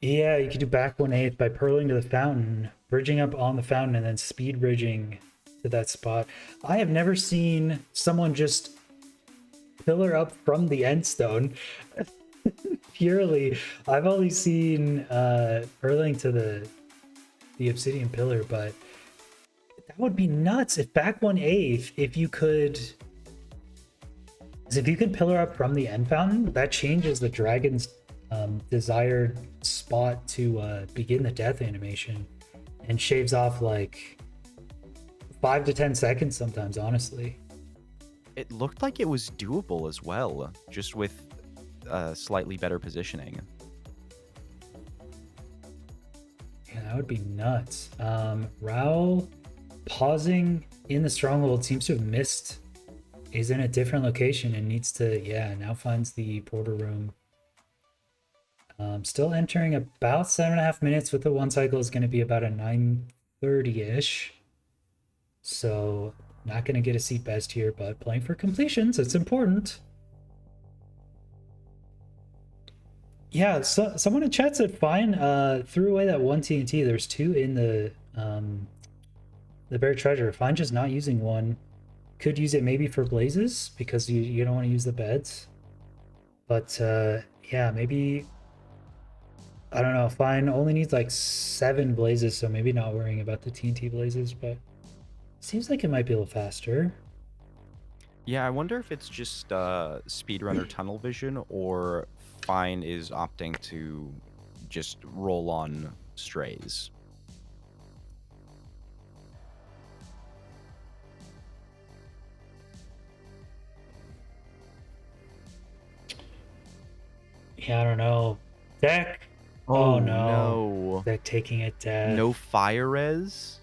Yeah, you could do back 1/8 by purling to the fountain, bridging up on the fountain, and then speed bridging to that spot. I have never seen someone just pillar up from the end stone. Purely, I've only seen purling to the obsidian pillar, but that would be nuts if back 1/8, if you could pillar up from the end fountain, that changes the dragon's desired spot to begin the death animation and shaves off like 5 to 10 seconds sometimes, honestly.
It looked like it was doable as well, just with slightly better positioning.
Yeah, that would be nuts. Raoul pausing in the stronghold seems to have missed. He's in a different location and needs to, yeah, now finds the porter room. Still entering about 7.5 minutes with the one cycle is going to be about a 9:30-ish. So not going to get a seat best here, but playing for completions, it's important. Yeah, so someone in chat said fine. Threw away that one TNT. There's 2 in the buried treasure. Fine, just not using one. Could use it maybe for blazes because you don't want to use the beds. But yeah, maybe, I don't know. Fine only needs like 7 blazes, so maybe not worrying about the TNT blazes, but seems like it might be a little faster.
Yeah, I wonder if it's just speedrunner tunnel vision or Fine is opting to just roll on strays.
Yeah, I don't know. Deck. Oh no. Deck taking it death.
No fire res?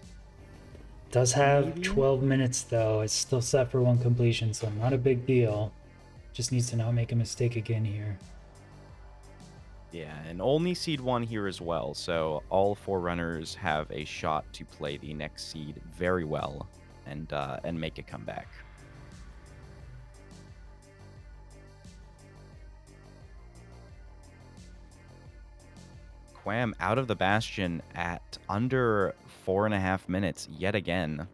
Does have
maybe?
12 minutes though. It's still set for 1 completion, so not a big deal. Just needs to not make a mistake again here.
Yeah, and only seed 1 here as well, so all 4 runners have a shot to play the next seed very well and make a comeback. Quam out of the bastion at under 4.5 minutes yet again.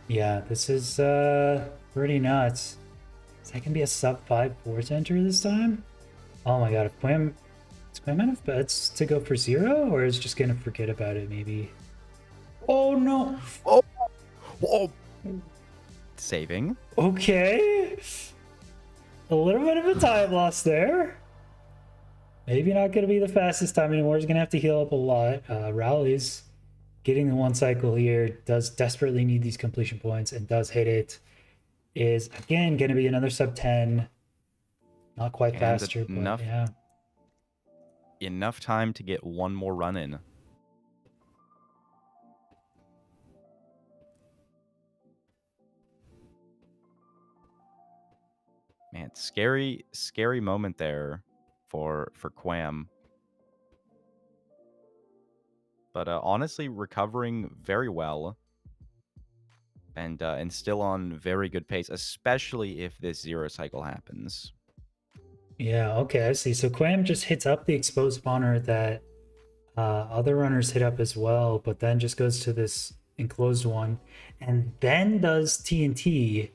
Yeah, this is pretty nuts. Is that gonna be a sub 5 force enter this time? Oh my god, if Quam Do I have enough bets to go for 0, or is just gonna forget about it maybe? Oh no!
Oh, oh. Saving.
Okay. A little bit of a time loss there. Maybe not gonna be the fastest time anymore. He's gonna have to heal up a lot. Rallies getting the 1 cycle here, does desperately need these completion points and does hit it. Is again gonna be another sub 10. Not quite
And
faster,
enough,
but yeah.
enough time to get one more run in. Man, scary moment there for Quam. But honestly, recovering very well. And still on very good pace, especially if this 0 cycle happens.
Yeah, okay, I see. So Quam just hits up the exposed spawner that other runners hit up as well, but then just goes to this enclosed one and then does TNT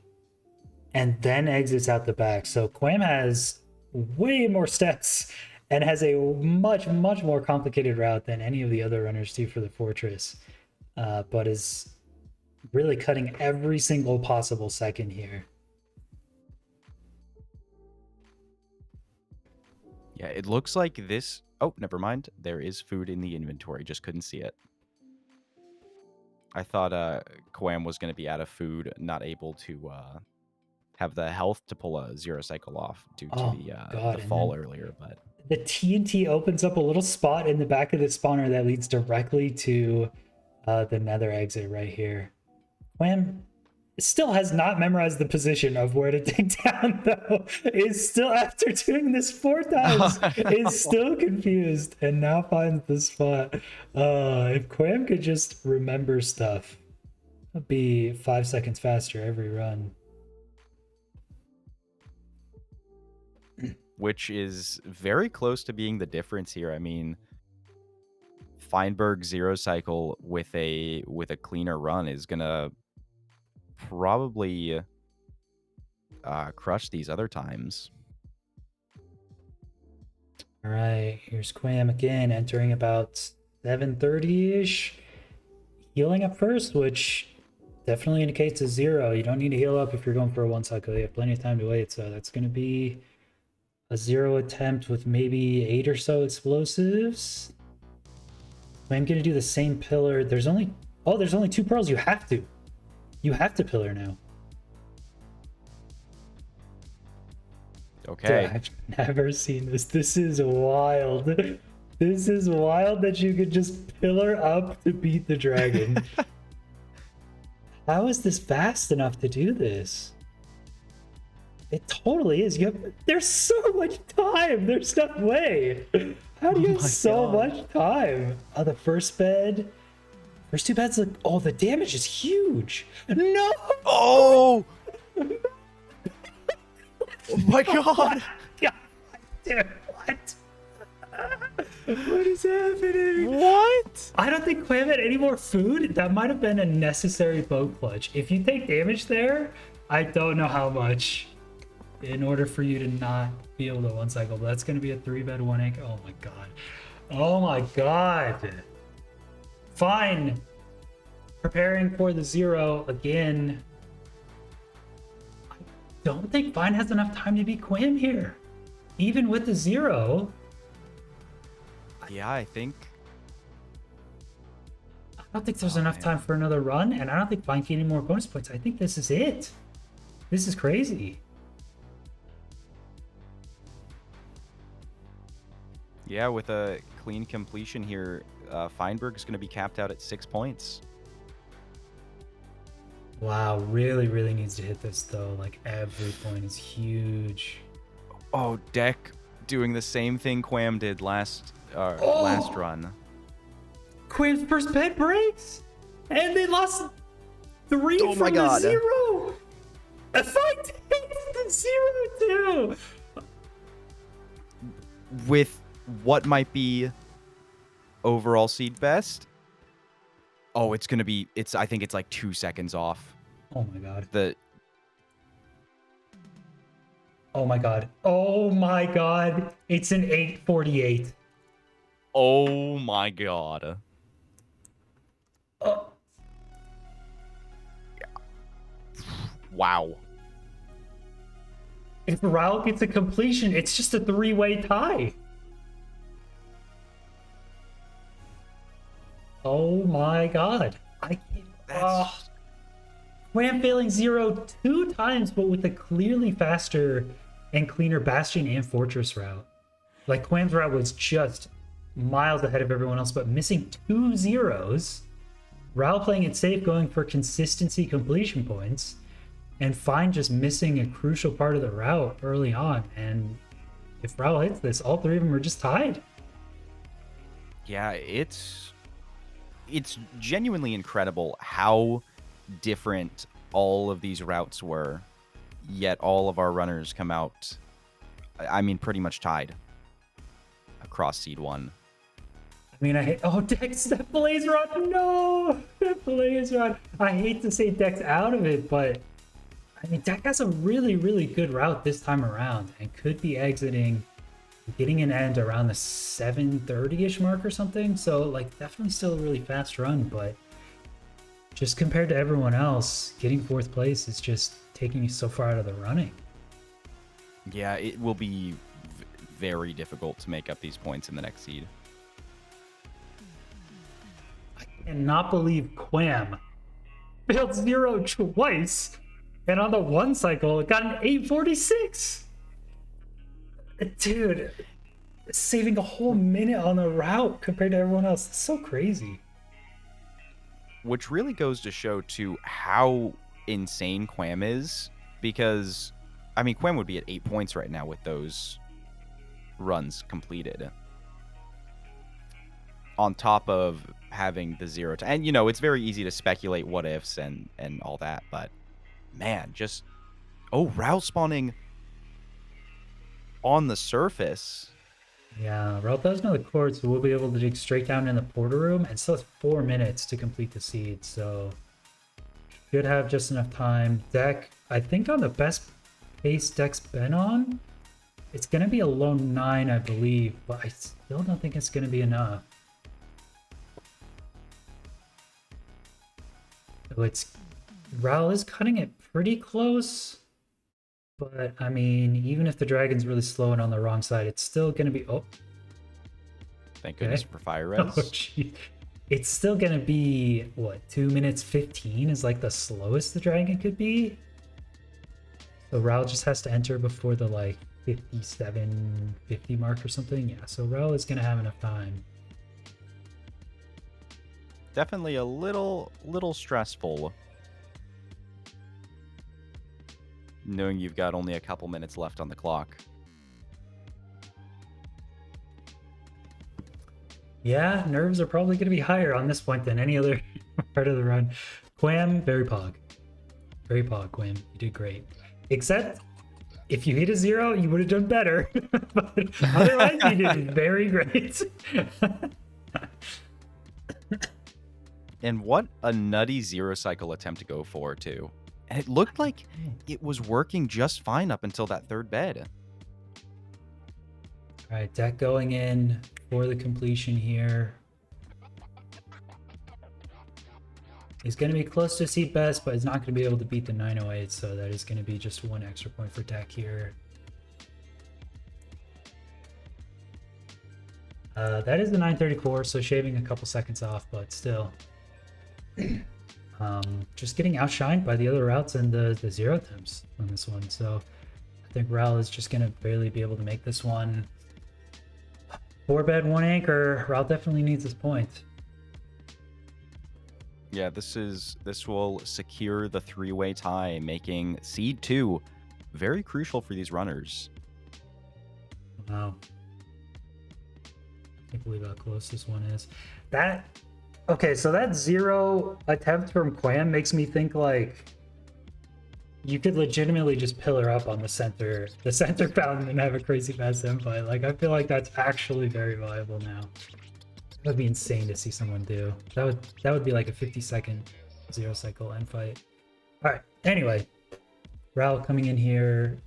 and then exits out the back. So Quam has way more steps and has a much, much more complicated route than any of the other runners do for the fortress, but is really cutting every single possible second here.
Yeah, it looks like this... Oh, never mind. There is food in the inventory. Just couldn't see it. I thought Quam was going to be out of food, not able to have the health to pull a 0 cycle off due to
Oh god,
the
and
fall
then
earlier, but...
the TNT opens up a little spot in the back of the spawner that leads directly to the nether exit right here. Wham still has not memorized the position of where to take down, though. Is still, after doing this 4 times, is still confused and now finds the spot. If Quam could just remember stuff, it'd be 5 seconds faster every run.
Which is very close to being the difference here. I mean, Feinberg 0 cycle with a cleaner run is gonna probably crush these other times.
All right, here's Quam again, entering about 7:30-ish. Healing up first, which definitely indicates a 0. You don't need to heal up if you're going for a 1 cycle. You have plenty of time to wait, so that's going to be a 0 attempt with maybe 8 or so explosives. I'm going to do the same pillar. There's only 2 pearls. You have to pillar now.
Okay.
I've never seen this. This is wild. This is wild that you could just pillar up to beat the dragon. How is this fast enough to do this? It totally is. There's so much time. There's no way. How do you have so much time? Oh, the first 2 beds look... Oh, the damage is huge. No!
Oh! Oh my god!
God, dude, what? What is happening?
What?
I don't think Quam had any more food. That might have been a necessary bow clutch. If you take damage there, I don't know how much in order for you to not be able to 1 cycle. But that's going to be a 3-bed 1 egg. Oh my god. Oh my god. Fine. Preparing for the 0 again. Don't think Vine has enough time to beat Quam here. Even with the 0.
Yeah, I
don't think there's enough time for another run, and I don't think Vine can get any more bonus points. I think this is it. This is crazy.
Yeah, with a clean completion here, Feinberg's going to be capped out at 6 points.
Wow, really, really needs to hit this, though. Like, every point is huge.
Oh, Deck doing the same thing Quam did last run.
Quam's first bed breaks, and they lost 3
Oh
from
my God.
the 0. If I take the 0 too.
With what might be overall seed best. Oh, it's gonna be. I think it's like 2 seconds off.
Oh my god.
Oh
my god. Oh my god. It's an 848.
Oh my god.
Oh,
Wow.
if Raul gets a completion, it's just a three-way tie. Oh my god. I can't.
That's
Wham failing 0 two times, but with a clearly faster and cleaner Bastion and Fortress route. Like, Quam's route was just miles ahead of everyone else, but missing 2 zeros. Raul playing it safe, going for consistency completion points, and Fine just missing a crucial part of the route early on. And if Raul hits this, all three of them are just tied.
yeah, it's genuinely incredible how different all of these routes were, yet all of our runners come out, I mean, pretty much tied across seed 1.
I mean, I hate. Oh, Dex, that Blaze Rod. No! That Blaze Rod. I hate to say Dex out of it, but I mean, Dex has a really, really good route this time around and could be exiting, getting an end around the 7:30-ish mark or something. So, like, definitely still a really fast run, but just compared to everyone else, getting 4th place is just taking you so far out of the running.
Yeah, it will be very difficult to make up these points in the next seed.
I cannot believe Quam failed 0 twice, and on the 1 cycle, it got an 846. Dude, saving a whole minute on the route compared to everyone else. It's so crazy.
Which really goes to show, too, how insane Quam is, because, I mean, Quam would be at 8 points right now with those runs completed. On top of having the 0 to... And, you know, it's very easy to speculate what ifs and all that, but, man, just... Oh, Raul spawning on the surface.
Yeah, Ralph does know the chord, so we'll be able to dig straight down in the porter room, and still has 4 minutes to complete the seed, so should have just enough time. Deck, I think on the best pace Deck's been on, it's going to be a low 9, I believe, but I still don't think it's going to be enough. So it's Raul is cutting it pretty close. But, I mean, even if the dragon's really slow and on the wrong side, it's still going to be... Oh.
Thank goodness for fire
Oh,
res.
gee. It's still going to be, what, 2 minutes 15 is like the slowest the dragon could be? So Raul just has to enter before the, like, 57, 50 mark or something. Yeah, so Raul is going to have enough time.
Definitely a little stressful, knowing you've got only a couple minutes left on the clock.
Yeah, nerves are probably going to be higher on this point than any other part of the run. Quam, very pog. Very pog, Quam. You did great. Except, if you hit a 0, you would have done better. But otherwise, you did very great.
And what a nutty 0 cycle attempt to go for, too. And it looked like it was working just fine up until that 3rd bed.
All right, Deck going in for the completion here. He's going to be close to seed best, but he's not going to be able to beat the 908, so that is going to be just 1 extra point for Deck here. That is the 934, so shaving a couple seconds off, but still. Just getting outshined by the other routes and the 0 attempts on this one. So I think Raul is just going to barely be able to make this one. 4 bed, 1 anchor. Raul definitely needs this point.
Yeah, this will secure the 3-way tie, making seed 2 very crucial for these runners.
Wow. I can't believe how close this one is. Okay, so that 0 attempt from Quam makes me think like you could legitimately just pillar up on the center fountain and have a crazy fast end fight. Like, I feel like that's actually very viable now. That would be insane to see someone do. That would be like a 50-second 0 cycle end fight. All right. Anyway, Raul coming in here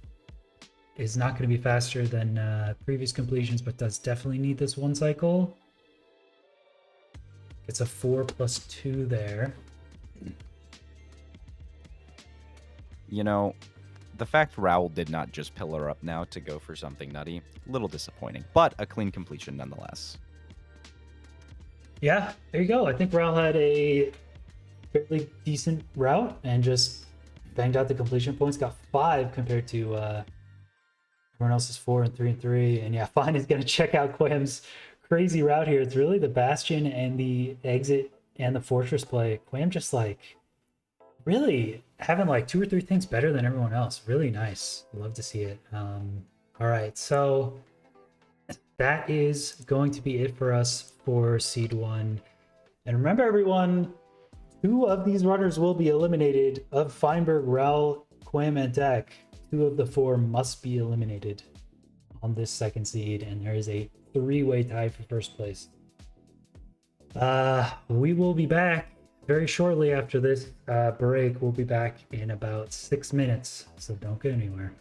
is not going to be faster than previous completions, but does definitely need this 1 cycle. It's a 4+2 there.
You know, the fact Raoul did not just pillar up now to go for something nutty, a little disappointing, but a clean completion nonetheless.
Yeah, there you go. I think Raul had a fairly decent route and just banged out the completion points. Got 5 compared to everyone else's 4 and 3 and 3. And yeah, Fine is going to check out Quam's crazy route here. It's really the Bastion and the exit and the Fortress play. Quam just like really having like 2 or 3 things better than everyone else. Really nice. Love to see it. All right, so that is going to be it for us for Seed 1. And remember, everyone, 2 of these runners will be eliminated. Of Feinberg, Raul, Quam, and Dak, 2 of the 4 must be eliminated on this second seed, and there is a 3-way tie for first place. We will be back very shortly after this break. We'll be back in about 6 minutes, so don't go anywhere.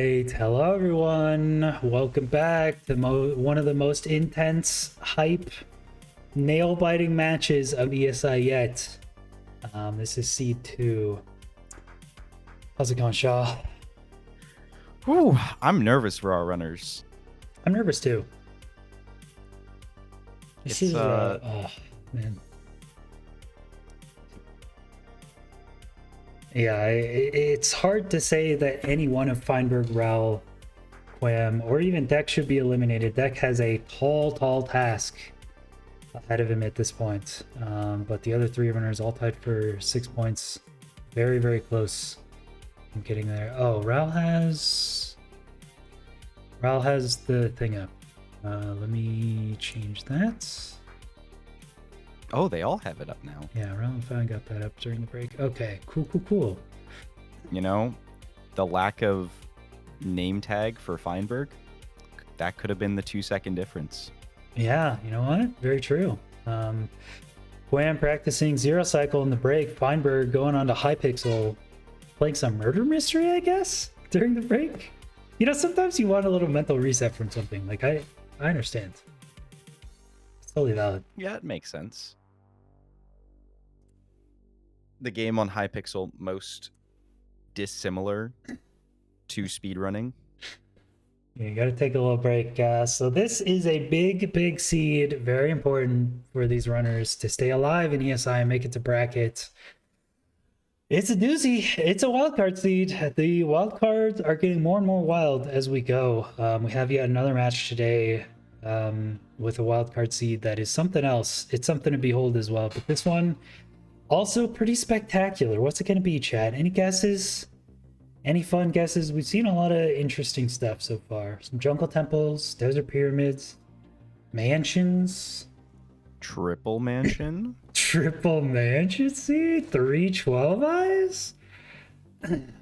right, hello everyone. Welcome back to one of the most intense, hype, nail-biting matches of ESI yet. This is Seed 2. How's it going, Shaw?
Whew, I'm nervous for our runners.
I'm nervous too. This
It's,
is oh man. Yeah, it's hard to say that any one of Feinberg, Raul, Quam, or even Deck should be eliminated. Deck has a tall task ahead of him at this point. But the other three runners all tied for 6 points. Very close. I'm getting there. Oh, Raul has the thing up. Let me change that.
Oh, they all have it up now.
Yeah, Raul and Fan got that up during the break. Okay, cool.
You know, the lack of name tag for Feinberg, that could have been the 2-second difference.
Yeah, you know what? Very true. Quam practicing Zero Cycle in the break. Feinberg going on to Hypixel, playing some murder mystery, I guess, during the break. You know, sometimes you want a little mental reset from something. Like, I understand. It's totally valid.
Yeah, it makes sense. The game on Hypixel most dissimilar to speedrunning.
Yeah, you got to take a little break. So this is a big seed. Very important for these runners to stay alive in ESI and make it to bracket. It's a doozy. It's a wildcard seed. The wildcards are getting more and more wild as we go. We have yet another match today with a wildcard seed that is something else. It's something to behold as well. But this one, also pretty spectacular. What's it going to be, Chad? Any guesses? Any fun guesses? We've seen a lot of interesting stuff so far. Some jungle temples, desert pyramids, mansions.
Triple mansion?
Triple mansion seed? 312 eyes?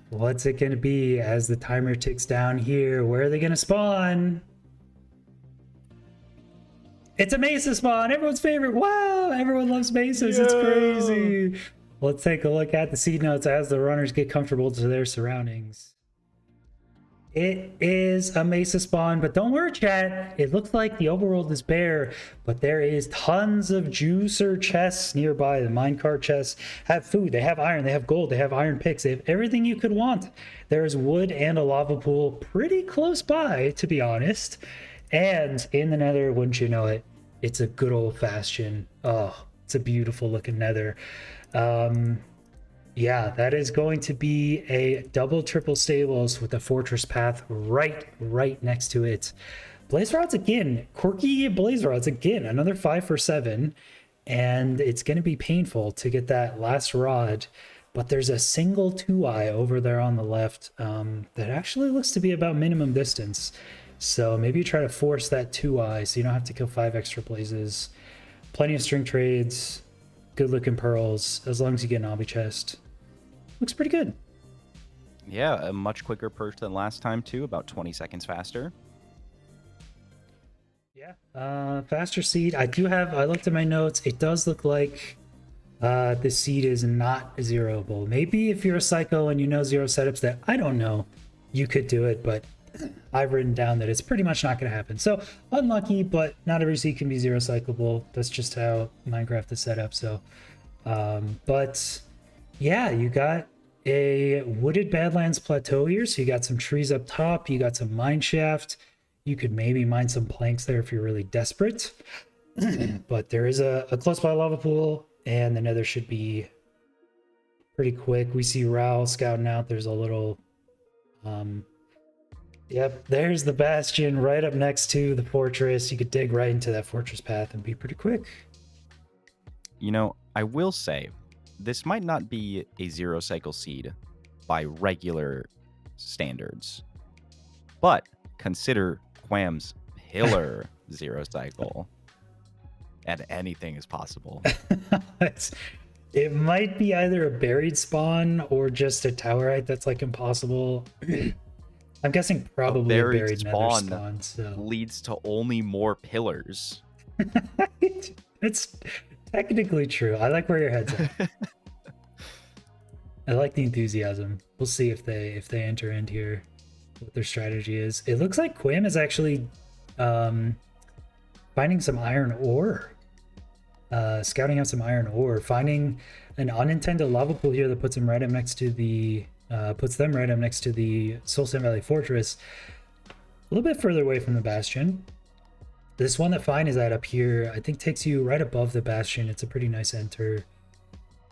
What's it going to be as the timer ticks down here? Where are they going to spawn? It's a Mesa spawn, everyone's favorite. Wow, everyone loves Mesas. Yeah. It's crazy. Let's take a look at the seed notes as the runners get comfortable to their surroundings. It is a Mesa spawn, but don't worry, chat. It looks like the overworld is bare, but there is tons of juicer chests nearby. The minecart chests have food, they have iron, they have gold, they have iron picks, they have everything you could want. There's wood and a lava pool pretty close by, to be honest. And in the nether, wouldn't you know it, it's a good old-fashioned, oh, it's a beautiful looking nether. Yeah, that is going to be a triple stables with a fortress path right next to it. Blaze rods again, quirky blaze rods again, another 5 for 7, and it's going to be painful to get that last rod. But there's a single 2-eye over there on the left that actually looks to be about minimum distance. So maybe you try to force that 2-eye so you don't have to kill 5 extra blazes. Plenty of string trades, good looking pearls, as long as you get an obby chest. Looks pretty good.
Yeah, a much quicker perch than last time too, about 20 seconds faster.
Yeah, faster seed. I looked at my notes. It does look like the seed is not zeroable. Maybe if you're a psycho and you know zero setups that I don't know, you could do it, but I've written down that it's pretty much not going to happen. So unlucky, but not every seed can be zero cyclable. That's just how Minecraft is set up. So, but yeah, you got a wooded Badlands plateau here. So you got some trees up top. You got some mine shaft. You could maybe mine some planks there if you're really desperate. But there is a close by lava pool, and the nether should be pretty quick. We see Raul scouting out. There's a little yep, there's the bastion right up next to the fortress. You could dig right into that fortress path and be pretty quick.
You know, I will say, this might not be a zero cycle seed by regular standards, but consider Quam's pillar zero cycle, and anything is possible.
It might be either a buried spawn or just a towerite that's like impossible. I'm guessing probably a buried nether spawn. So.
Leads to only more pillars.
It's technically true. I like where your head's at. I like the enthusiasm. We'll see if they enter in here. what their strategy is. It looks like Quim is actually finding some iron ore, scouting out some iron ore, finding an unintended lava pool here that puts him right up next to the puts them right up next to the Soul Sand Valley Fortress, a little bit further away from the Bastion. This one that Fine is at up here, I think takes you right above the Bastion. It's a pretty nice enter.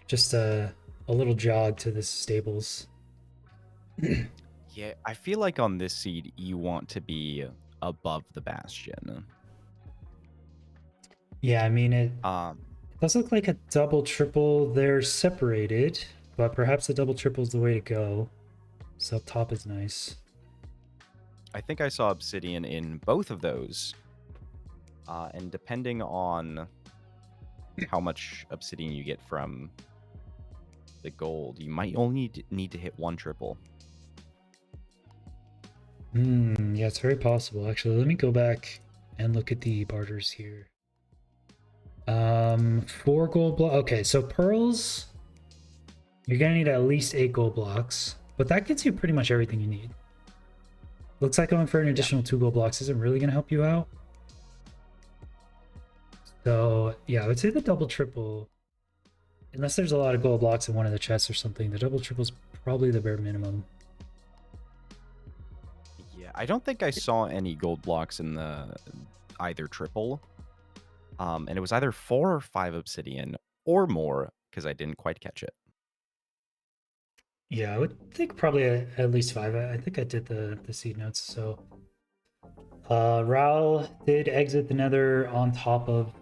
Just a little jog to the stables.
Yeah, I feel like on this seed, you want to be above the Bastion.
Yeah, I mean, it
Um,
does look like a double triple. They're separated, but perhaps the double triple is the way to go. So up top is nice.
I think I saw Obsidian in both of those. And depending on how much Obsidian you get from the gold, you might only need to hit one triple.
Yeah, it's very possible. Actually, let me go back and look at the barters here. 4 gold blocks. Okay, so pearls, you're gonna need at least 8 gold blocks, but that gets you pretty much everything you need. Looks like going for an additional 2 gold blocks isn't really gonna help you out. So yeah, I would say the double triple, unless there's a lot of gold blocks in one of the chests or something, the double triple is probably the bare minimum.
Yeah, I don't think I saw any gold blocks in the either triple. And it was either 4 or 5 Obsidian or more, because I didn't quite catch it.
Yeah, I would think probably at least 5. I think I did the seed notes. So Raul did exit the nether on top of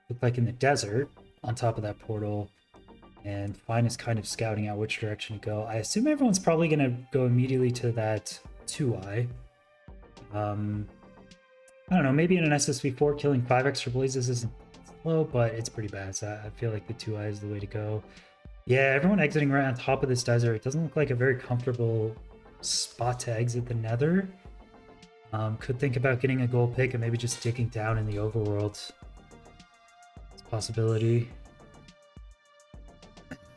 looked like in the desert on top of that portal, and Fine is kind of scouting out which direction to go. I assume everyone's probably gonna go immediately to that 2i. I don't know, maybe in an SSV4 killing 5 extra blazes isn't slow, but it's pretty bad. So I feel like the 2i is the way to go. Yeah, everyone exiting right on top of this desert. It doesn't look like a very comfortable spot to exit the nether. Could think about getting a gold pick and maybe just digging down in the overworld. It's a possibility.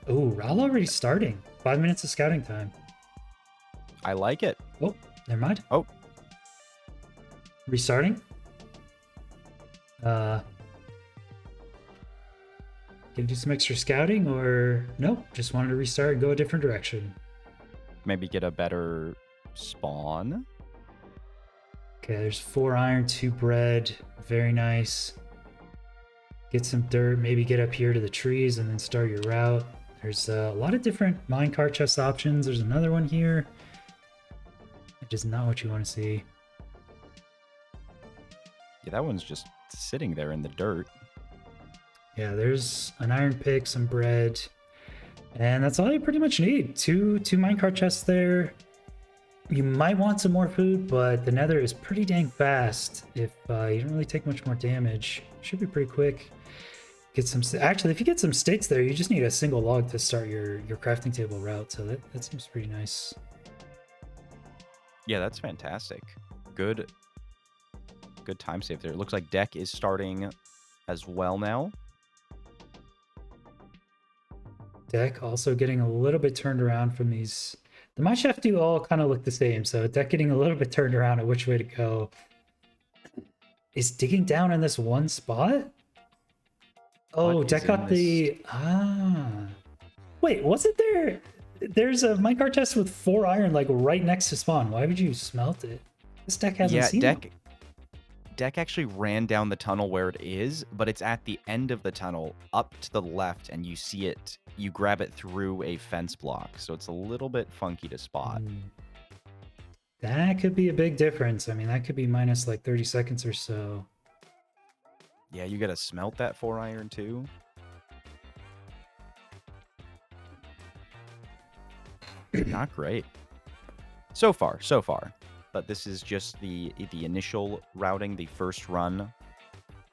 Oh, Ral already starting. 5 minutes of scouting time.
I like it.
Oh, never mind.
Oh.
Restarting. Gonna do some extra scouting, or nope, just wanted to restart and go a different direction.
Maybe get a better spawn.
Okay, there's 4 iron, 2 bread. Very nice. Get some dirt, maybe get up here to the trees and then start your route. There's a lot of different minecart chest options. There's another one here. It is not what you want to see.
Yeah, that one's just sitting there in the dirt.
Yeah, there's an iron pick, some bread, and that's all you pretty much need. Two minecart chests there. You might want some more food, but the nether is pretty dang fast. If you don't really take much more damage, should be pretty quick. Get some. Actually, if you get some sticks there, you just need a single log to start your crafting table route. So that seems pretty nice.
Yeah, that's fantastic. Good time save there. It looks like deck is starting as well now.
Deck also getting a little bit turned around from these. The mineshaft do all kind of look the same, so deck getting a little bit turned around at which way to go. Is digging down in this one spot? Oh,
What
deck
is
got
in
the Wait, wasn't there? There's a minecart chest with 4 iron like right next to spawn. Why would you smelt it? This deck hasn't seen it.
Deck actually ran down the tunnel where it is, but it's at the end of the tunnel up to the left, and you see it. You grab it through a fence block, so it's a little bit funky to spot.
That could be a big difference. I mean, that could be minus like 30 seconds or so.
Yeah, you gotta smelt that 4 iron too. Not great. So far. But this is just the initial routing, the first run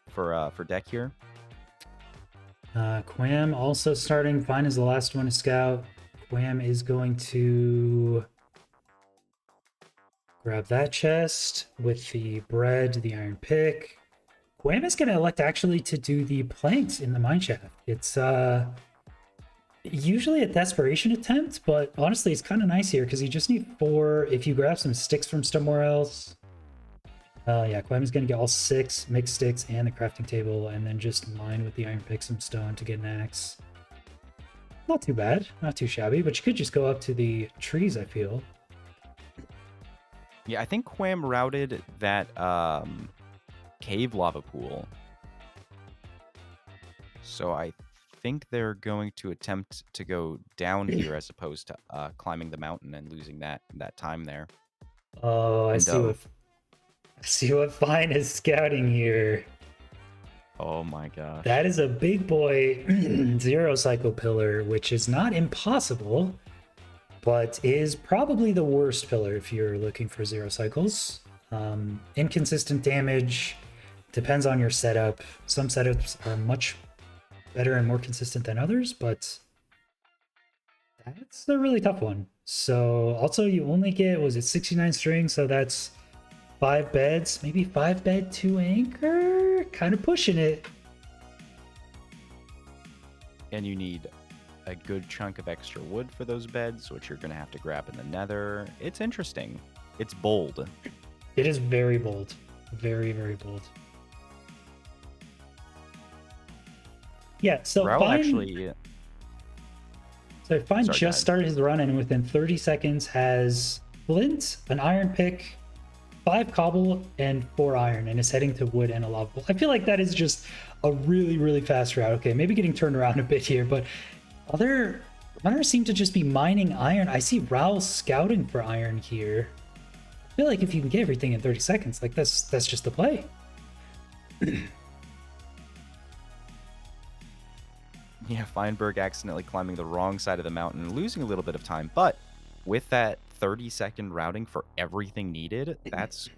for deck here.
Quam also starting. Fine is the last one to scout. Quam is going to grab that chest with the bread, the iron pick. Quam is going to elect actually to do the planks in the mineshaft. It's Usually a desperation attempt, but honestly, it's kind of nice here because you just need 4. If you grab some sticks from somewhere else, yeah, Quem's gonna get all 6 mixed sticks and the crafting table, and then just mine with the iron pick some stone to get an axe. Not too bad, not too shabby, but you could just go up to the trees, I feel.
Yeah, I think Quam routed that cave lava pool. So I think they're going to attempt to go down here as opposed to climbing the mountain and losing that time there.
Oh, I
And
see what Fine is scouting here.
oh my gosh.
That is a big boy zero cycle pillar, which is not impossible, but is probably the worst pillar if you're looking for zero cycles. Inconsistent damage depends on your setup. Some setups are much better and more consistent than others, but that's a really tough one. So also you only get, was it 69 strings? So that's 5 beds, maybe 5 bed, 2 anchor, kind of pushing it.
And you need a good chunk of extra wood for those beds, which you're going to have to grab in the nether. It's interesting. It's bold.
It is very bold. Very, very bold. Yeah, so
Raul
Fine,
actually...
so Fine
Sorry, go
just
ahead.
started his run and within 30 seconds has flint, an iron pick, 5 cobble, and 4 iron, and is heading to wood and a lava pool. I feel like that is just a really, really fast route. Okay, maybe getting turned around a bit here, but other runners seem to just be mining iron. I see Raul scouting for iron here. I feel like if you can get everything in 30 seconds, like that's just the play.
Yeah, Feinberg accidentally climbing the wrong side of the mountain, losing a little bit of time. But with that 30-second routing for everything needed, that's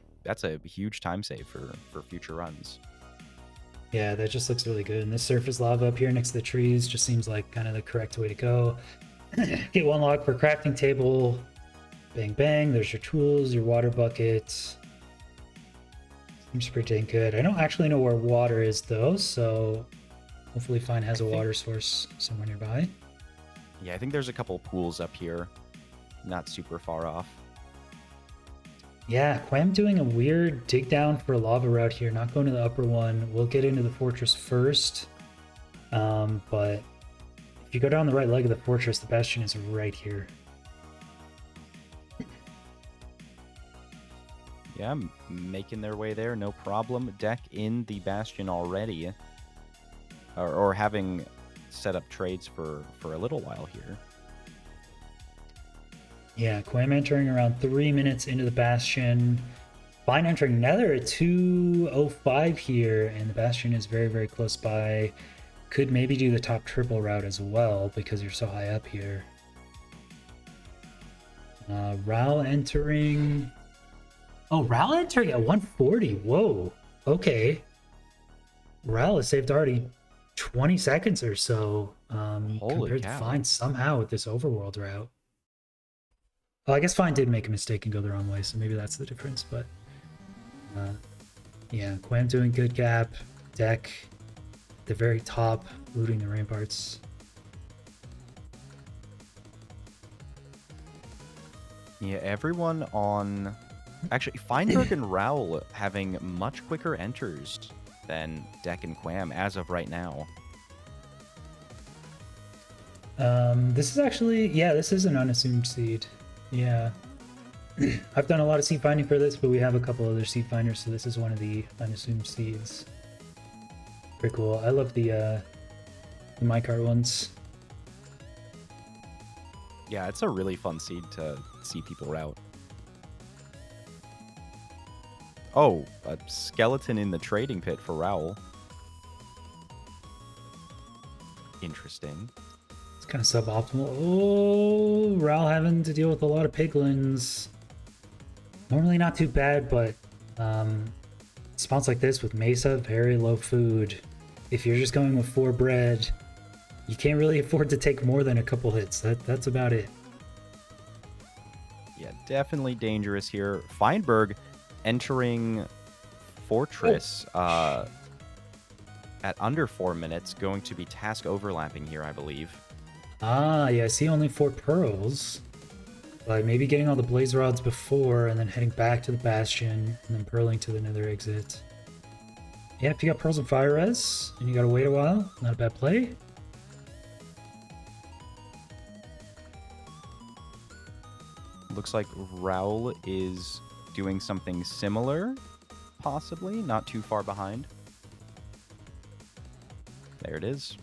a huge time save for future runs.
Yeah, that just looks really good. And this surface lava up here next to the trees just seems like kind of the correct way to go. Get 1 log per crafting table. Bang, bang. There's your tools, your water bucket. Seems pretty dang good. I don't actually know where water is, though, so hopefully Fine has a water source somewhere nearby.
Yeah, I think there's a couple pools up here, not super far off.
Yeah, Quam doing a weird dig down for a lava route here, not going to the upper one. We'll get into the fortress first. But if you go down the right leg of the fortress, the bastion is right here.
Yeah, making their way there, no problem. Deck in the bastion already. Or having set up trades for a little while here.
Yeah, Quam entering around 3 minutes into the bastion. Fine entering nether at 2:05 here, and the bastion is very, very close by. Could maybe do the top triple route as well because you're so high up here. Raul entering. Oh, Raul entering at 140. Whoa. Okay. Raul has saved already 20 seconds or so compared
cow.
to Fine somehow with this overworld route. Well, I guess Fine did make a mistake and go the wrong way, so maybe that's the difference. But yeah, Quam doing good gap. Deck at the very top, looting the ramparts.
Yeah, everyone on... Actually, Feinberg and Raul having much quicker enters than Deck and Quam as of right now.
This is actually, yeah, this is an unassumed seed. Yeah. I've done a lot of seed finding for this, but we have a couple other seed finders, so this is one of the unassumed seeds. Pretty cool. I love the minecart ones.
Yeah, it's a really fun seed to see people route. Oh, a skeleton in the trading pit for Raul. Interesting.
It's kind of suboptimal. Oh, Raul having to deal with a lot of piglins. Normally not too bad, but spawns like this with Mesa, very low food. If you're just going with 4 bread, you can't really afford to take more than a couple hits. That's about it.
Yeah, definitely dangerous here. Feinberg entering Fortress at under 4 minutes, going to be task overlapping here, I believe.
Ah, yeah, I see only 4 pearls. Like maybe getting all the blaze rods before and then heading back to the bastion and then pearling to the nether exit. Yeah, if you got pearls and fire res and you gotta wait a while, not a bad play.
Looks like Raul is doing something similar, possibly, not too far behind. There it is.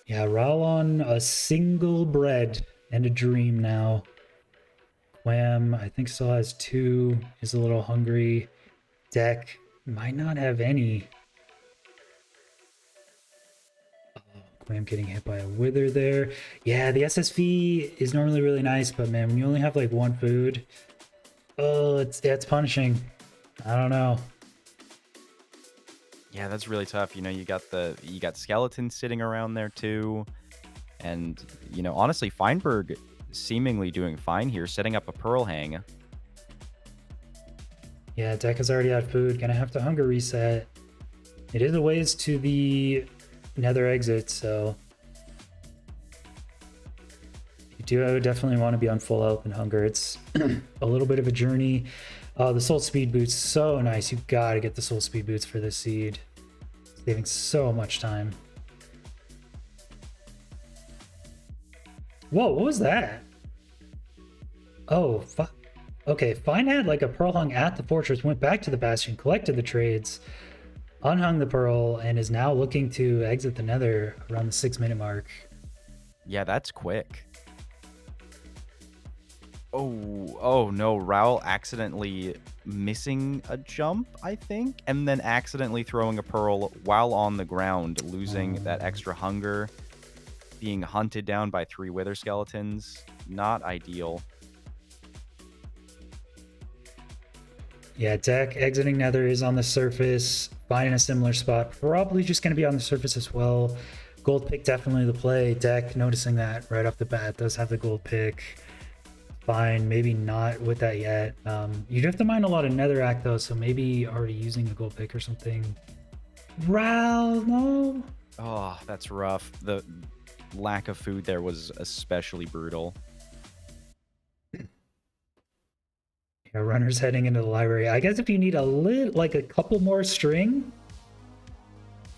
Yeah, Raul on a single bread and a dream now. Quam, I think still has 2, is a little hungry. Deck might not have any. Quam getting hit by a wither there. Yeah, the SSV is normally really nice, but man, when you only have like 1 food, oh, it's punishing. I don't know.
Yeah, that's really tough. You know, you got skeletons sitting around there too. And, you know, honestly, Feinberg seemingly doing fine here, setting up a pearl hang.
Yeah, deck has already had food. Gonna have to hunger reset. It is a ways to the nether exit, so you do definitely want to be on full health and hunger. It's a little bit of a journey. The soul speed boots, so nice. You gotta get the soul speed boots for this seed. Saving so much time. Whoa, what was that? Oh, fuck. Okay, Fine had like a pearl hung at the fortress, went back to the bastion, collected the trades, unhung the pearl, and is now looking to exit the nether around the 6-minute mark.
Yeah, that's quick. Oh no, Raul accidentally missing a jump, I think, and then accidentally throwing a pearl while on the ground, losing that extra hunger, being hunted down by 3 wither skeletons. Not ideal.
Yeah, deck exiting nether is on the surface, finding a similar spot, probably just going to be on the surface as well. Gold pick definitely the play. Deck noticing that right off the bat, does have the gold pick. Fine, maybe not with that yet. You'd have to mine a lot of netherrack though, so maybe already using a gold pick or something. Ral, no.
Oh, that's rough. The lack of food there was especially brutal.
Yeah, runners heading into the library. I guess if you need like a couple more string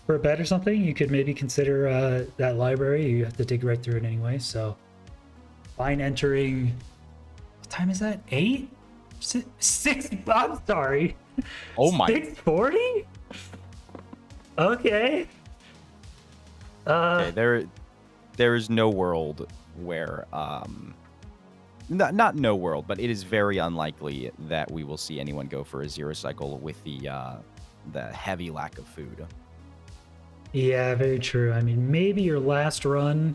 for a bed or something, you could maybe consider that library. You have to dig right through it anyway. So, fine entering. What time is that? 8? 6. I'm sorry.
Oh my.
6:40. Okay.
Okay, there is no world where not no world, but it is very unlikely that we will see anyone go for a 0 cycle with the heavy lack of food.
Yeah, very true. I mean, maybe your last run,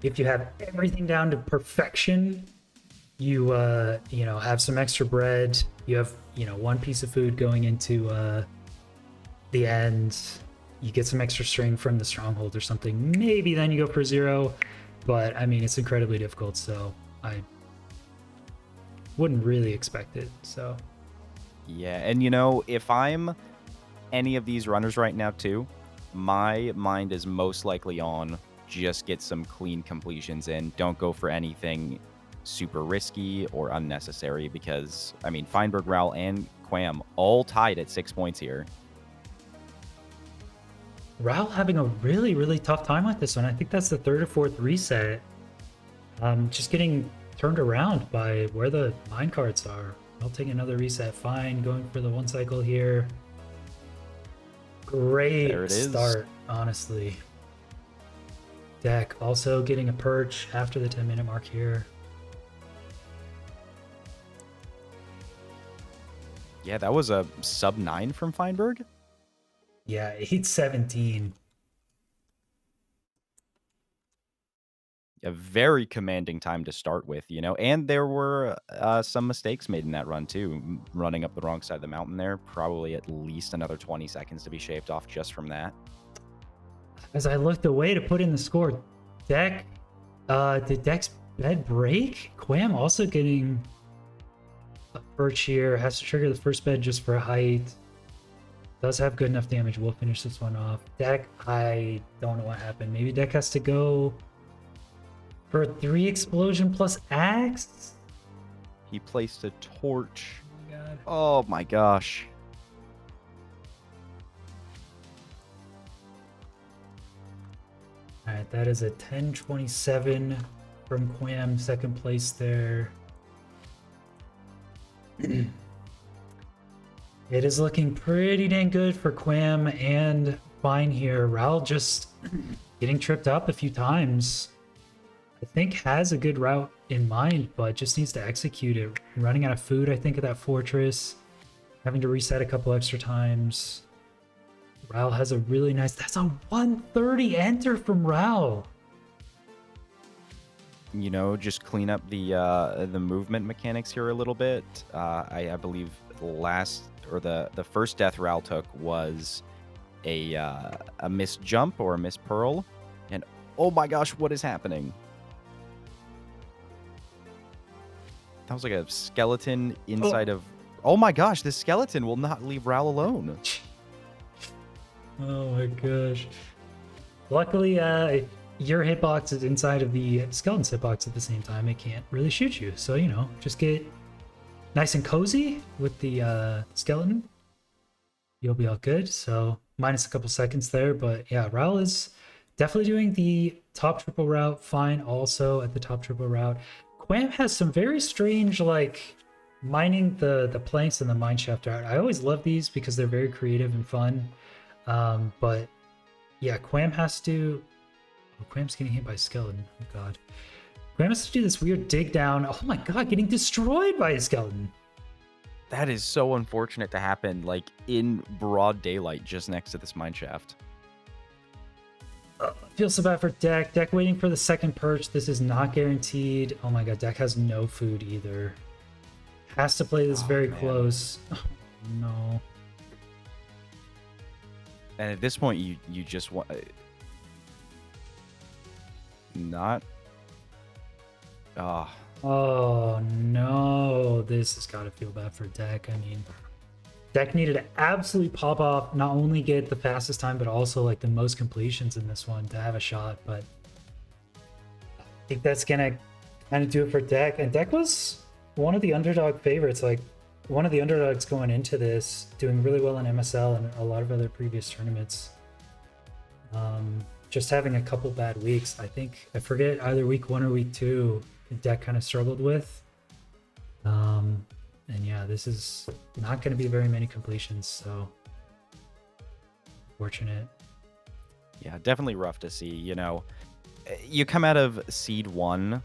if you have everything down to perfection, you have some extra bread, you have 1 piece of food going into the end, you get some extra string from the stronghold or something, maybe then you go for 0. But I mean, it's incredibly difficult, so I wouldn't really expect it. So
yeah, and if I'm any of these runners right now too, my mind is most likely on just get some clean completions in. Don't go for anything super risky or unnecessary, because I mean, Feinberg, Raul, and Quam all tied at 6 points here.
Raul having a really, really tough time with this one. I think that's the 3rd or 4th reset. Just getting turned around by where the mine carts are. I'll take another reset. Fine, going for the 1 cycle here. Great start, honestly. Deck also getting a perch after the 10-minute mark here.
Yeah, that was a sub 9 from Feinberg.
Yeah, 8:17.
A very commanding time to start with, and there were some mistakes made in that run too. Running up the wrong side of the mountain there, probably at least another 20 seconds to be shaved off just from that.
As I looked away to put in the score, Deck, did Deck's bed break? Quam also getting a perch here, has to trigger the first bed just for height. does have good enough damage. We'll finish this one off. Deck, I don't know what happened. Maybe Deck has to go for a 3 explosion plus axe?
He placed a torch.
Oh my god.
Oh my gosh.
Alright, that is a 10-27 from Quam, second place there. It is looking pretty dang good for Quam and Fine here. Raul just getting tripped up a few times. I think has a good route in mind, but just needs to execute it. Running out of food, I think, at that fortress. Having to reset a couple extra times. Raul has a really nice... That's a 130 enter from Raul.
You know, just clean up the movement mechanics here a little bit. I believe the first death Raul took was a missed jump or a missed pearl, and oh my gosh, what is happening? That was like a skeleton inside of. Oh my gosh, this skeleton will not leave Raul alone.
Oh my gosh. Luckily, your hitbox is inside of the skeleton's hitbox at the same time. It can't really shoot you. So, you know, just get nice and cozy with the skeleton. You'll be all good. So, minus a couple seconds there. But yeah, Raul is definitely doing the top triple route. Fine also at the top triple route. Quam has some very strange, like, mining the planks and the mineshaft route. I always love these because they're very creative and fun. But yeah, Quam has to... Oh, Quam's getting hit by a skeleton. Oh god. Quam has to do this weird dig down. Oh my god, getting destroyed by a skeleton.
That is so unfortunate to happen, like, in broad daylight just next to this mine shaft.
Feel so bad for Deck. Deck waiting for the second perch. This is not guaranteed. Oh my god, Deck has no food either. Has to play this very close. Oh, no.
And at this point, you just want... not... Ah.
Oh no, this has got to feel bad for Deck. I mean, Deck needed to absolutely pop off, not only get the fastest time, but also like the most completions in this one to have a shot. But I think that's gonna kind of do it for Deck. And Deck was one of the underdog favorites, like one of the underdogs going into this, doing really well in MSL and a lot of other previous tournaments. Just having a couple bad weeks. I think, I forget, either week 1 or week 2, Deck kind of struggled with. And yeah, this is not going to be very many completions, so fortunate.
Yeah, definitely rough to see. You know, you come out of Seed 1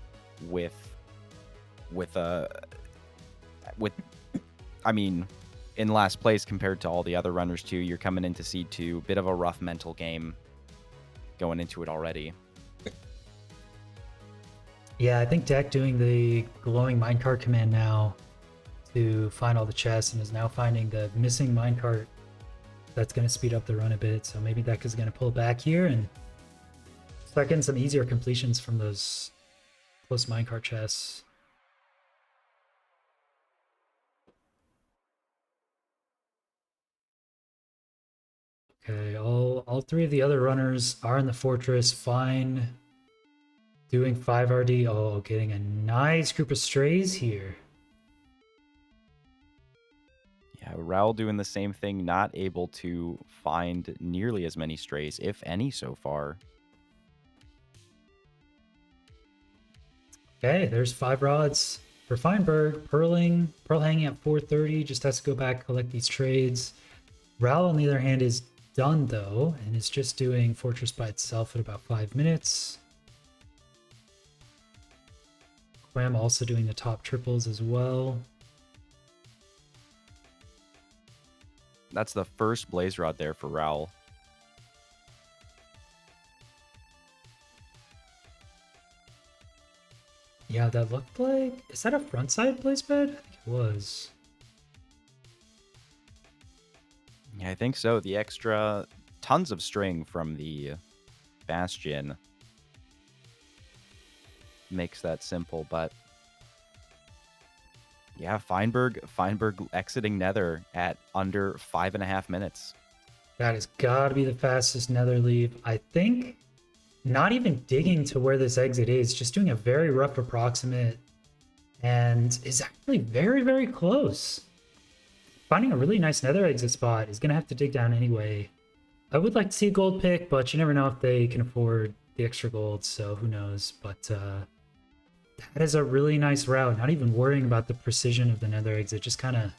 with I mean, in last place compared to all the other runners too. You're coming into Seed 2, bit of a rough mental game going into it already.
Yeah, I think Deck doing the glowing minecart command now to find all the chests, and is now finding the missing minecart. That's going to speed up the run a bit, so maybe Deck is going to pull back here and start getting some easier completions from those close minecart chests. Okay, all three of the other runners are in the fortress. Fine. Doing 5 RD. Oh, getting a nice group of strays here.
Yeah, Raul doing the same thing, not able to find nearly as many strays, if any, so far.
Okay, there's 5 rods for Feinberg. Pearl hanging at 430, just has to go back, collect these trades. Raul, on the other hand, is done though, and is just doing Fortress by itself at about 5 minutes. Quam also doing the top triples as well.
That's the first blaze rod there for Raul.
Yeah, that looked like... Is that a frontside blaze bed? I think it was.
Yeah, I think so. The extra tons of string from the Bastion makes that simple, but yeah, Feinberg exiting Nether at under 5.5 minutes.
That has got to be the fastest nether leave. I think not even digging to where this exit is, just doing a very rough approximate, and is actually very, very close. Finding a really nice nether exit spot is going to have to dig down anyway. I would like to see a gold pick, but you never know if they can afford the extra gold, so who knows. But that is a really nice route. Not even worrying about the precision of the nether exit, just kind of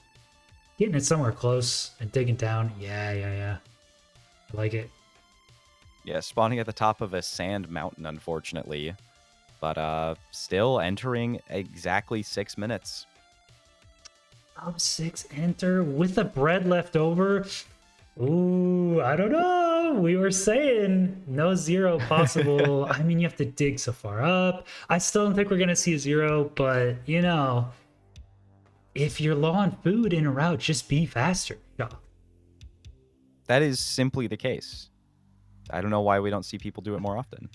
getting it somewhere close and digging down. Yeah. I like it.
Yeah, spawning at the top of a sand mountain, unfortunately. But still entering exactly 6 minutes.
Top 6 enter with the bread left over. Ooh, I don't know. We were saying no zero possible. I mean, you have to dig so far up. I still don't think we're going to see a zero, but you know, if you're low on food in a route, just be faster. Yeah.
That is simply the case. I don't know why we don't see people do it more often.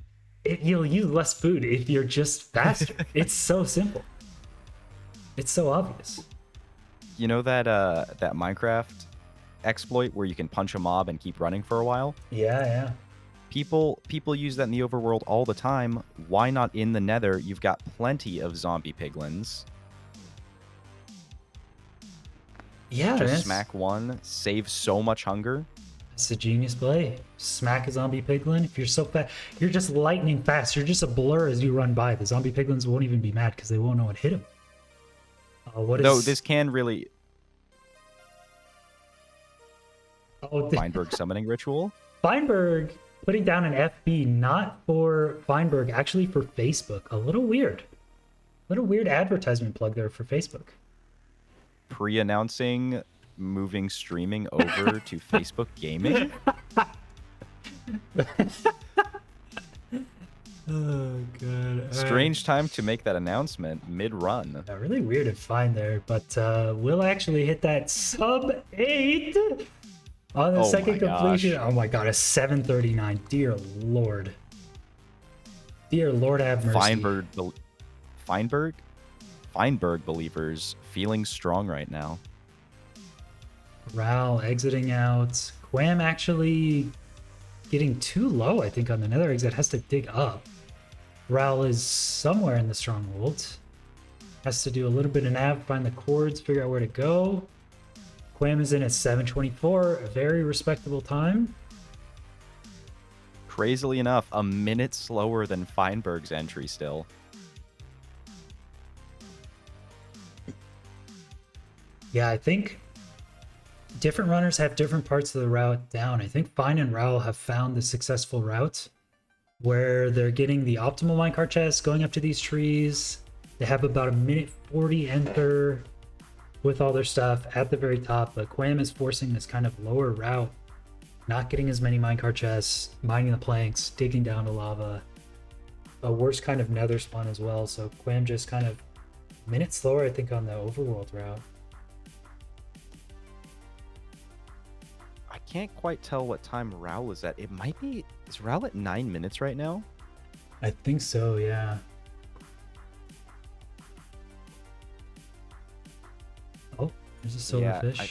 You'll use less food if you're just faster. It's so simple. It's so obvious.
You know that that Minecraft exploit where you can punch a mob and keep running for a while?
Yeah.
People use that in the overworld all the time. Why not in the Nether? You've got plenty of zombie piglins.
Yeah,
Just smack one, save so much hunger.
It's a genius play. Smack a zombie piglin. If you're so fast, you're just lightning fast. You're just a blur as you run by. The zombie piglins won't even be mad because they won't know what hit them.
Though this can really...
Oh,
Feinberg summoning ritual?
Feinberg putting down an FB, not for Feinberg, actually for Facebook. A little weird. Little weird advertisement plug there for Facebook.
Pre-announcing moving streaming over to Facebook gaming?
Oh god.
Strange time to make that announcement mid-run.
Really weird and fine there, but we'll actually hit that sub 8 on the second completion. Oh my god, a 739. Dear lord. Dear lord have mercy.
Feinberg believers feeling strong right now.
Ral exiting out. Quam actually getting too low, I think, on the nether exit. Has to dig up. Ral is somewhere in the stronghold. Has to do a little bit of nav, find the cords, figure out where to go. Quam is in at 7:24, a very respectable time.
Crazily enough, a minute slower than Feinberg's entry still.
Yeah, I think different runners have different parts of the route down. I think Fine and Raul have found the successful route where they're getting the optimal minecart chest, going up to these trees. They have about a minute 40 enter with all their stuff at the very top, but Quam is forcing this kind of lower route, not getting as many minecart chests, mining the planks, digging down to lava. A worse kind of nether spawn as well, so Quam just kind of a minute slower, I think, on the overworld route.
I can't quite tell what time Raul is at. It might be... Is Raul at 9 minutes right now?
I think so, yeah. Oh, there's a silverfish.
I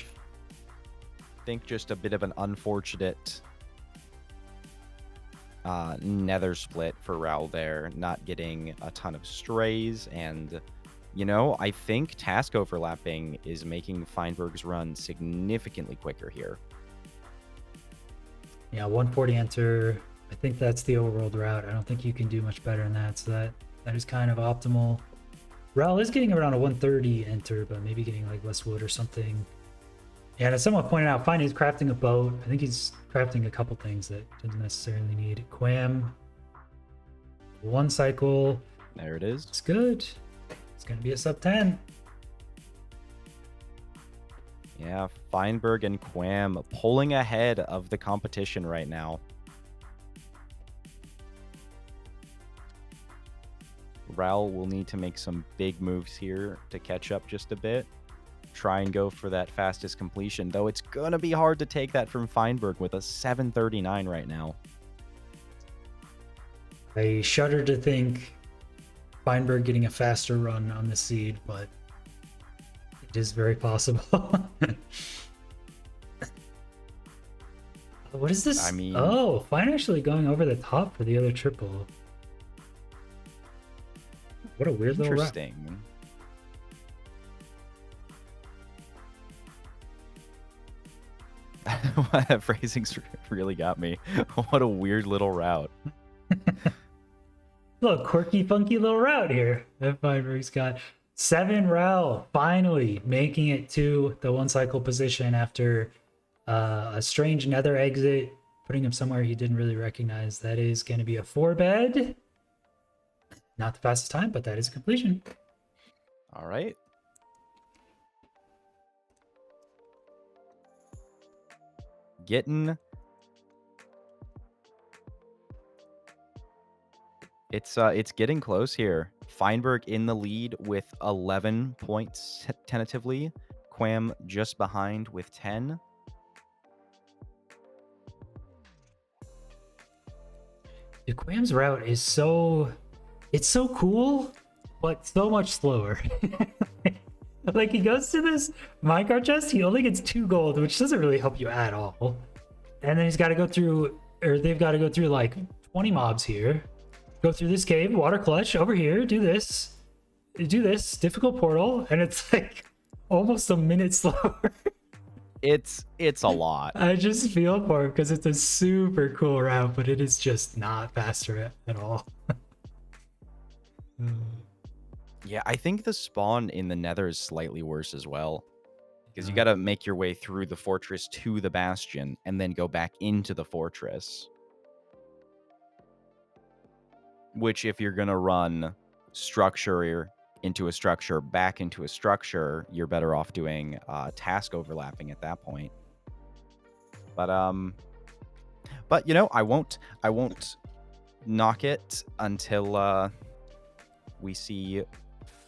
think just a bit of an unfortunate nether split for Raul there, not getting a ton of strays. And, you know, I think task overlapping is making Feinberg's run significantly quicker here.
Yeah, 140 enter. I think that's the overworld route. I don't think you can do much better than that. So that is kind of optimal. Raul is getting around a 130 enter, but maybe getting like less wood or something. Yeah, and as someone pointed out, Fine is crafting a boat. I think he's crafting a couple things that doesn't necessarily need. Quam, one cycle.
There it is.
It's good. It's going to be a sub 10.
Yeah, Feinberg and Quam pulling ahead of the competition right now. Raul will need to make some big moves here to catch up just a bit. Try and go for that fastest completion, though it's going to be hard to take that from Feinberg with a 739 right now.
I shudder to think Feinberg getting a faster run on the seed, but it is very possible. What is this?
I mean,
Oh, Fine actually going over the top for the other triple. What a weird little route.
interesting. That phrasing's really got me. What a weird little route.
Look, quirky, funky little route here that Feinberg's got. 7 Rao finally making it to the 1 cycle position after a strange nether exit, putting him somewhere he didn't really recognize. That is going to be a 4 bed. Not the fastest time, but that is a completion.
All right. Getting it's getting close here. Feinberg in the lead with 11 points tentatively. Quam just behind with 10.
The Quam's route is so cool, but so much slower. Like he goes to this minecart chest, he only gets 2 gold, which doesn't really help you at all. And then he's got to go through, or they've got to go through like 20 mobs here. Go through this cave, water clutch over here, do this, difficult portal, and it's like almost a minute slower.
It's a lot.
I just feel for him because it's a super cool route, but it is just not faster at all.
Yeah, I think the spawn in the nether is slightly worse as well. Because you got to make your way through the fortress to the bastion and then go back into the fortress. Which, if you're going to run structure into a structure, back into a structure, you're better off doing task overlapping at that point. But you know, I won't knock it until we see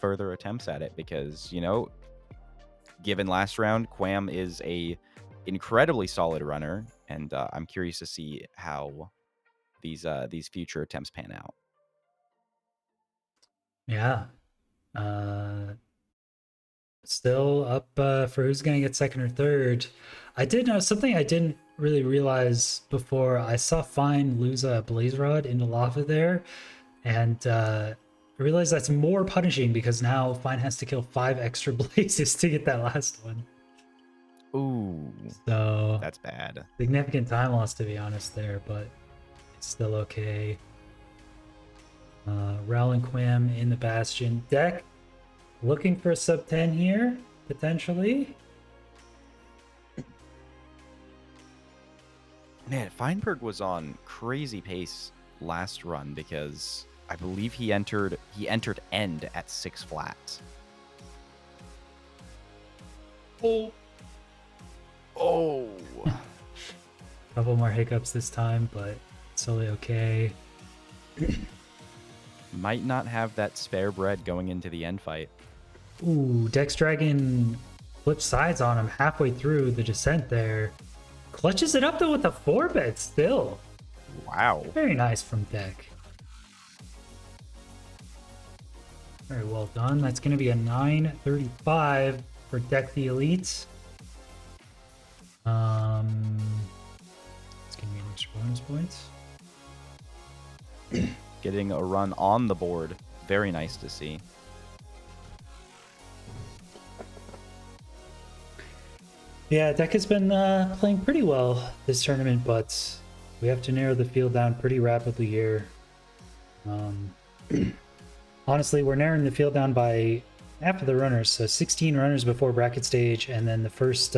further attempts at it, because, you know, given last round, Quam is a incredibly solid runner, and I'm curious to see how these future attempts pan out.
Yeah. Still up for who's going to get second or third. I did know something I didn't really realize before. I saw Fine lose a blaze rod into lava there, and I realized that's more punishing because now Fine has to kill 5 extra blazes to get that last one.
Ooh,
so
that's bad.
Significant time loss, to be honest, there, but it's still okay. Raul and Quam in the Bastion. Deck looking for a sub 10 here, potentially.
Man, Feinberg was on crazy pace last run because I believe he entered end at 6 flat. Oh.
Couple more hiccups this time, but it's totally okay.
Might not have that spare bread going into the end fight.
Ooh, Dex Dragon flips sides on him halfway through the descent there. Clutches it up though with a 4 bet still.
Wow.
Very nice from Deck. Very well done. That's going to be a 935 for Deck the Elite. It's going to be an extra bonus points.
Getting a run on the board. Very nice to see.
Yeah, Deck has been playing pretty well this tournament, but we have to narrow the field down pretty rapidly here. Honestly, we're narrowing the field down by half of the runners, so 16 runners before bracket stage, and then the first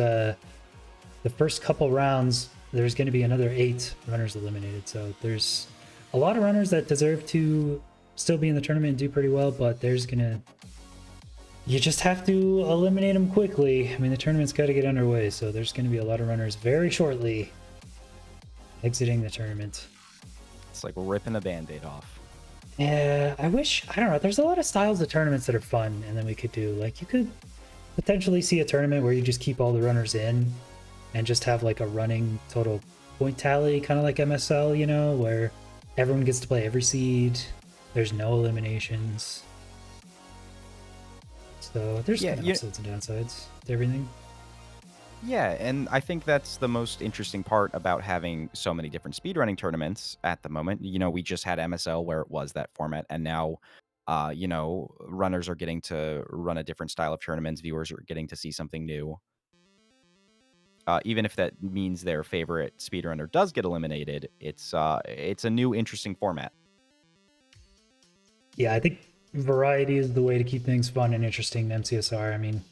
couple rounds, there's going to be another 8 runners eliminated. So there's a lot of runners that deserve to still be in the tournament and do pretty well, but you just have to eliminate them quickly. I mean, the tournament's got to get underway, so there's going to be a lot of runners very shortly exiting the tournament.
It's like ripping a band-aid off.
Yeah, I don't know, there's a lot of styles of tournaments that are fun, and then we could do, like, you could potentially see a tournament where you just keep all the runners in and just have, like, a running total point tally, kind of like MSL, you know, where everyone gets to play every seed, there's no eliminations. So there's upsides and downsides to everything.
Yeah, and I think that's the most interesting part about having so many different speedrunning tournaments at the moment. We just had MSL where it was that format, and now, runners are getting to run a different style of tournaments. Viewers are getting to see something new. Even if that means their favorite speedrunner does get eliminated, it's a new interesting format.
Yeah, I think variety is the way to keep things fun and interesting in MCSR. I mean,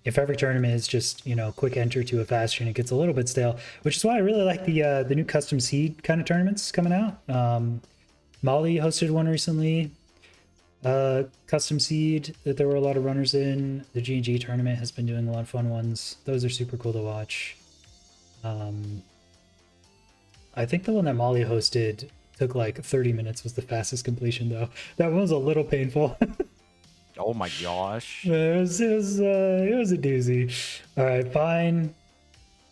if every tournament is just quick enter to a fast tune, it gets a little bit stale. Which is why I really like the new custom seed kind of tournaments coming out. Molly hosted one recently, custom seed that there were a lot of runners in. The G&G tournament has been doing a lot of fun ones. Those are super cool to watch. I think the one that Molly hosted took like 30 minutes was the fastest completion though. That one was a little painful.
Oh my gosh.
It was a doozy. All right, fine.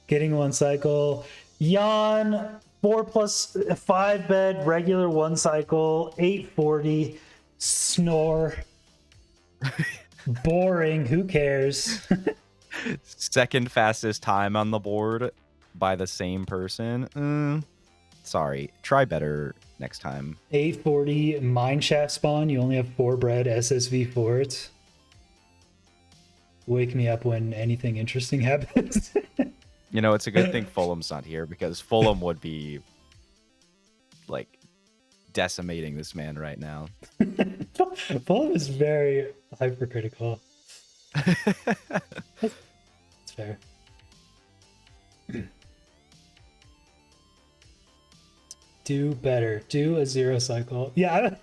Getting one cycle. Yawn 4+5 bed regular one cycle 840. Snore. Boring. Who cares?
Second fastest time on the board by the same person. Sorry. Try better next time.
840 mineshaft spawn. You only have 4 bread SSV for it. Wake me up when anything interesting happens.
It's a good thing Fulham's not here, because Fulham would be like decimating this man right now.
Fulham is very hypercritical. That's fair. Do better. Do a 0 cycle. Yeah.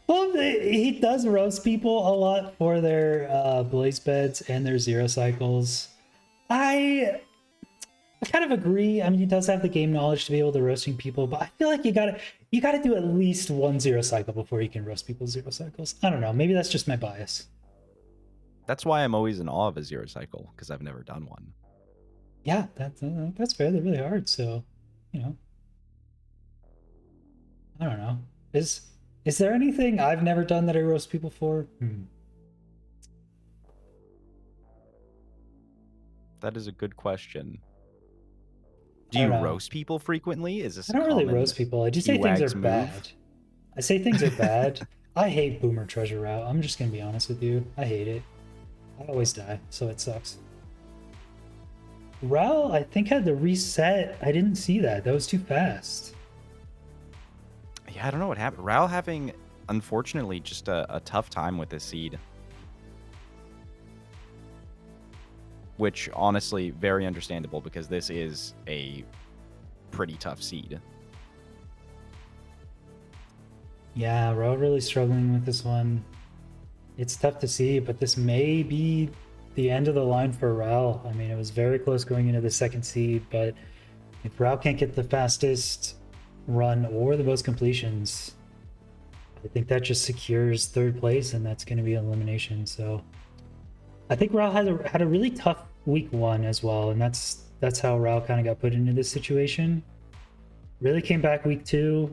Well, he does roast people a lot for their blaze beds and their 0 cycles. I kind of agree. I mean, he does have the game knowledge to be able to roasting people, but I feel like you gotta do at least 1 0 cycle before you can roast people's 0 cycles. I don't know. Maybe that's just my bias.
That's why I'm always in awe of a 0 cycle, because I've never done one.
Yeah, that's fair. They're really hard. So, I don't know. Is there anything I've never done that I roast people for?
That is a good question.
I
Do
don't
you
know.
roast people frequently? Is this
I
a
don't really
common
roast people. I just say things are
UAGs move?
bad. I say things are bad. I hate Boomer Treasure Route. I'm just gonna be honest with you. I hate it. I always die, so it sucks. Ral, I think, had the reset. I didn't see that. That was too fast.
Yeah, I don't know what happened. Rao having, unfortunately, just a tough time with this seed. Which, honestly, very understandable, because this is a pretty tough seed.
Yeah, Ral really struggling with this one. It's tough to see, but this may be the end of the line for Ral. I mean, it was very close going into the second seed, but if Ral can't get the fastest run or the most completions, I think that just secures third place, and that's going to be elimination. So I think Ral had a really tough week 1 as well, and that's how Ral kind of got put into this situation. Really came back week 2,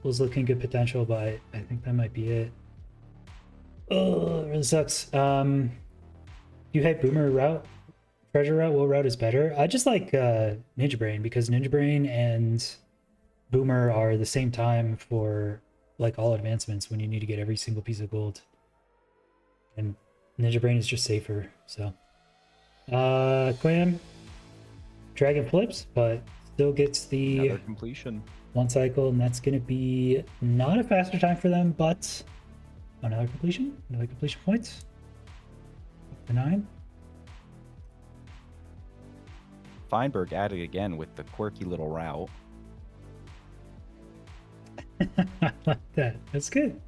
was looking good potential, but I think that might be it. Oh, it really sucks. You hate Boomer route, Treasure route. What route is better? I just like Ninja Brain, because Ninja Brain and Boomer are the same time for like all advancements when you need to get every single piece of gold, and Ninja Brain is just safer. So Clam Dragon flips, but still gets the
Another completion.
1 cycle, and that's gonna be not a faster time for them, but another completion points. The 9.
Feinberg at it again with the quirky little route.
I like that. That's good.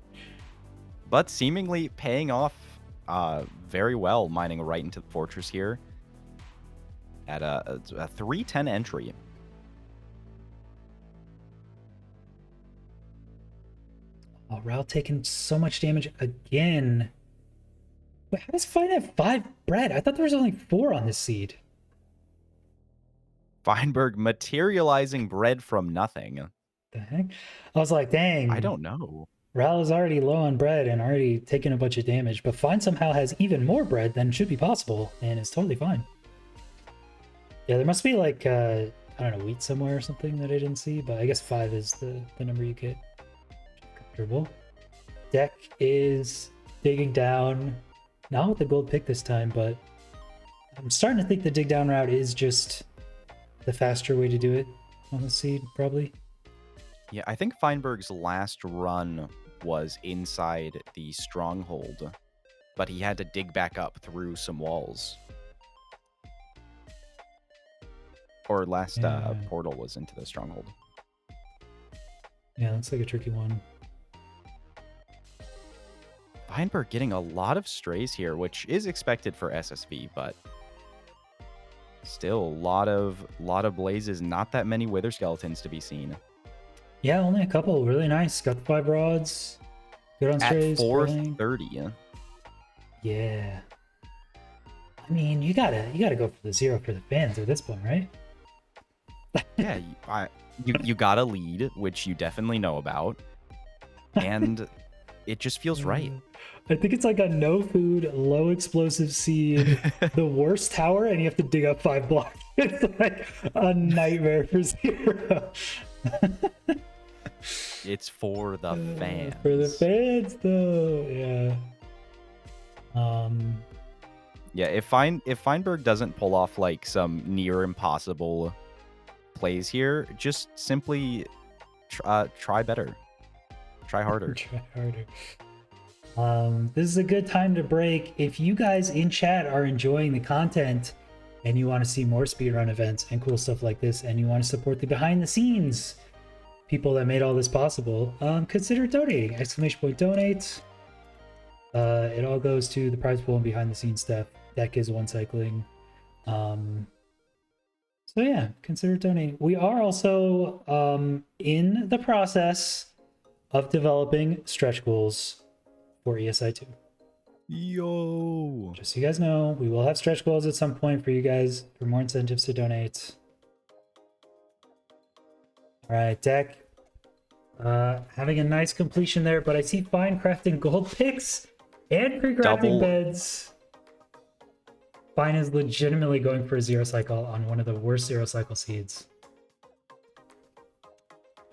But seemingly paying off very well, mining right into the fortress here at a 310 entry.
Oh, Ral taking so much damage again. Wait, how does Fine have 5 bread? I thought there was only 4 on this seed.
Feinberg materializing bread from nothing.
The heck? I was like, dang.
I don't know.
Ral is already low on bread and already taking a bunch of damage, but Fine somehow has even more bread than should be possible and is totally fine. Yeah, there must be like, I don't know, wheat somewhere or something that I didn't see, but I guess 5 is the number you get. Comfortable. Deck is digging down. Not with the gold pick this time, but I'm starting to think the dig down route is just the faster way to do it on the seed, probably.
Yeah, I think Feinberg's last run was inside the stronghold, but he had to dig back up through some walls. Or last portal was into the stronghold.
Yeah, looks like a tricky one.
Feinberg getting a lot of strays here, which is expected for SSV, but still a lot of blazes, not that many wither skeletons to be seen.
Yeah, only a couple. Really nice. Got the 5 rods. Good on strays.
At 430.
Yeah. I mean, you gotta go for the 0 for the fans at this point, right?
Yeah, you got a lead, which you definitely know about, and it just feels right.
I think it's like a no food, low explosive seed, the worst tower, and you have to dig up 5 blocks. It's like a nightmare for 0.
It's for the fans.
For the fans, though, yeah.
Yeah, if Feinberg doesn't pull off like some near impossible plays here, just simply try better, try harder.
Try harder. This is a good time to break. If you guys in chat are enjoying the content and you want to see more speedrun events and cool stuff like this, and you want to support the behind the scenes people that made all this possible, consider donating. !donate. It all goes to the prize pool and behind the scenes stuff. Deck is one cycling. So yeah, consider donating. We are also in the process of developing stretch goals for ESI2.
Yo!
Just so you guys know, we will have stretch goals at some point for you guys for more incentives to donate. All right, deck. Having a nice completion there, but I see Fine crafting gold picks and pre-crafting beds. Fine is legitimately going for a 0 cycle on one of the worst 0 cycle seeds.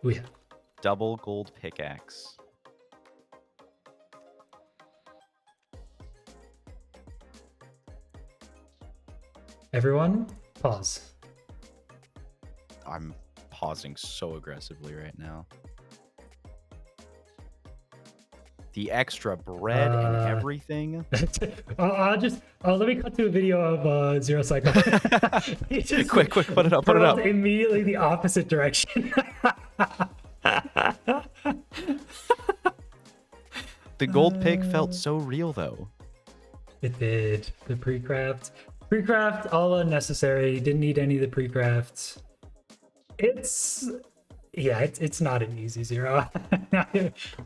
Oh yeah.
Double gold pickaxe.
Everyone, pause.
I'm pausing so aggressively right now. The extra bread and everything.
Let me cut to a video of 0 cycle.
Quick, put it up, put it up.
Immediately the opposite direction.
The gold pick felt so real though.
It did. The pre-craft, all unnecessary. Didn't need any of the pre-crafts. It's not an easy 0.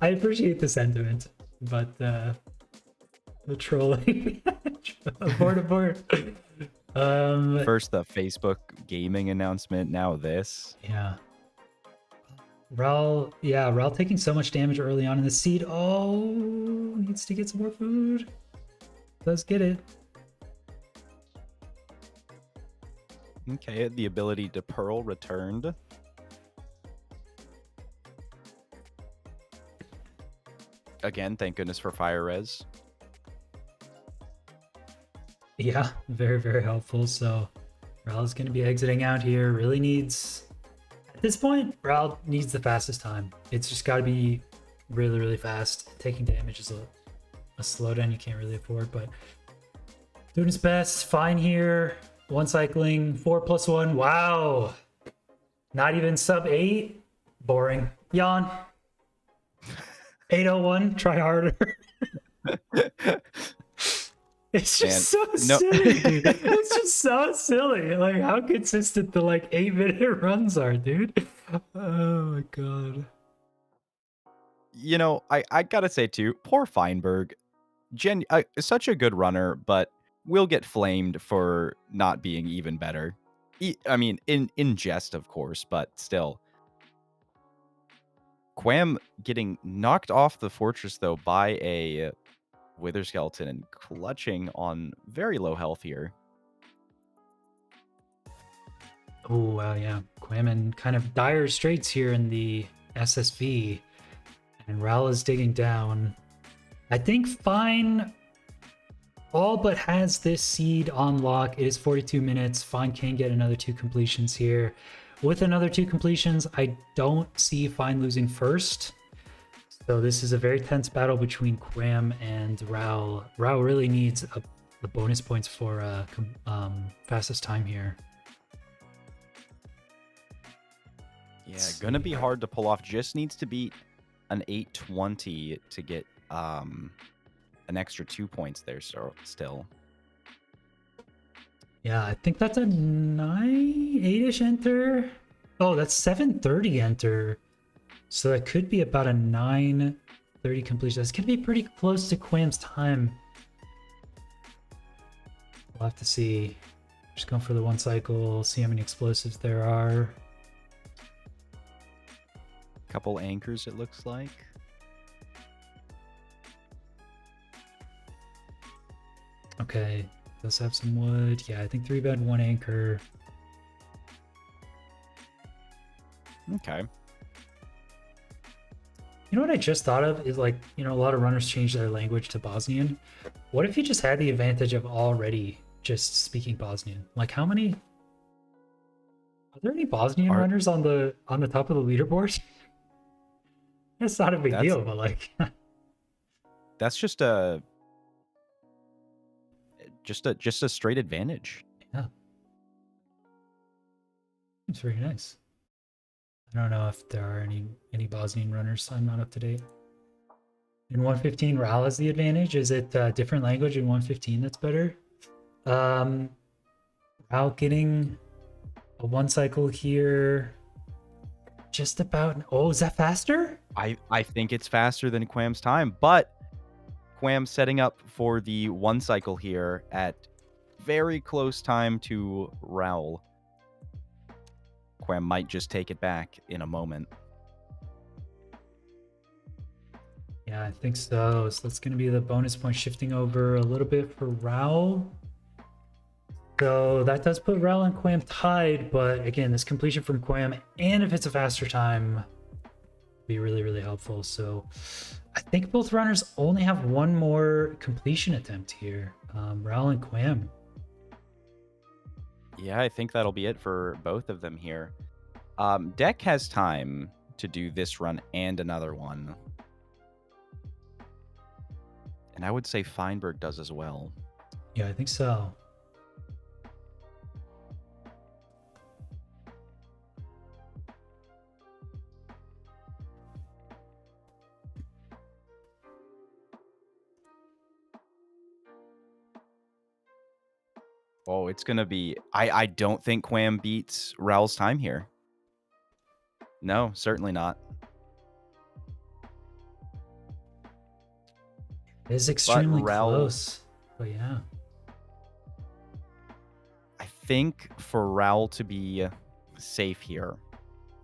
I appreciate the sentiment, but the trolling. Abort.
First the Facebook gaming announcement, now this.
Yeah. Ral taking so much damage early on in the seed. Oh, needs to get some more food. Does get it.
Okay, the ability to pearl returned. Again, thank goodness for fire res.
Yeah, very, very helpful. So Ral is going to be exiting out here. Really needs, at this point, Ral needs the fastest time. It's just got to be really, really fast. Taking damage is a slowdown you can't really afford, but doing his best. Fine here. 1 cycling, 4+1. Wow. Not even sub 8. Boring. Yawn. 801. Try harder. It's just silly, dude. It's just so silly. Like how consistent the 8-minute runs are, dude. Oh my god.
You know, I gotta say too, poor Feinberg. Such a good runner, but will get flamed for not being even better. I mean, in jest, of course, but still. Quam getting knocked off the fortress, though, by a Wither Skeleton and clutching on very low health here.
Oh, wow, yeah. Quam in kind of dire straits here in the SSV. And Ral is digging down. I think Fine all but has this seed on lock. It is 42 minutes. Fine can get another 2 completions here. With another 2 completions, I don't see Fine losing first. So this is a very tense battle between Quam and Ral. Ral really needs the bonus points for fastest time here.
Yeah, gonna be hard to pull off. Just needs to beat an 820 to get an extra 2 points there still.
Yeah, I think that's a 8-ish enter. Oh, that's 7:30 enter. So that could be about a 9:30 completion. That's gonna be pretty close to Quam's time. We'll have to see. Just going for the 1 cycle, see how many explosives there are.
Couple anchors, it looks like.
Okay, does have some wood. Yeah, I think 3 bed, 1 anchor.
Okay.
You know what I just thought of is, like, you know, a lot of runners change their language to Bosnian. What if you just had the advantage of already just speaking Bosnian? Like, how many? Are there any Bosnian runners on the top of the leaderboard? It's not a big deal, but like,
that's just a straight advantage.
Yeah, it's very nice. I don't know if there are any Bosnian runners. I'm not up to date. In 115, Ral has the advantage. Is it a different language in 115 that's better? Ral getting a 1 cycle here. Just about. Oh, is that faster?
I think it's faster than Quam's time, but Quam setting up for the 1 cycle here at very close time to Raul. Quam might just take it back in a moment.
Yeah, I think so. So that's going to be the bonus point shifting over a little bit for Raul. So that does put Raul and Quam tied, but again, this completion from Quam, and if it's a faster time, be really, really helpful. So I think both runners only have 1 more completion attempt here. Raul and Quam.
Yeah, I think that'll be it for both of them here. Deck has time to do this run and another one. And I would say Feinberg does as well.
Yeah, I think so.
Oh, it's going to be... I don't think Quam beats Raul's time here. No, certainly not.
It is extremely close. But yeah.
I think for Raul to be safe here,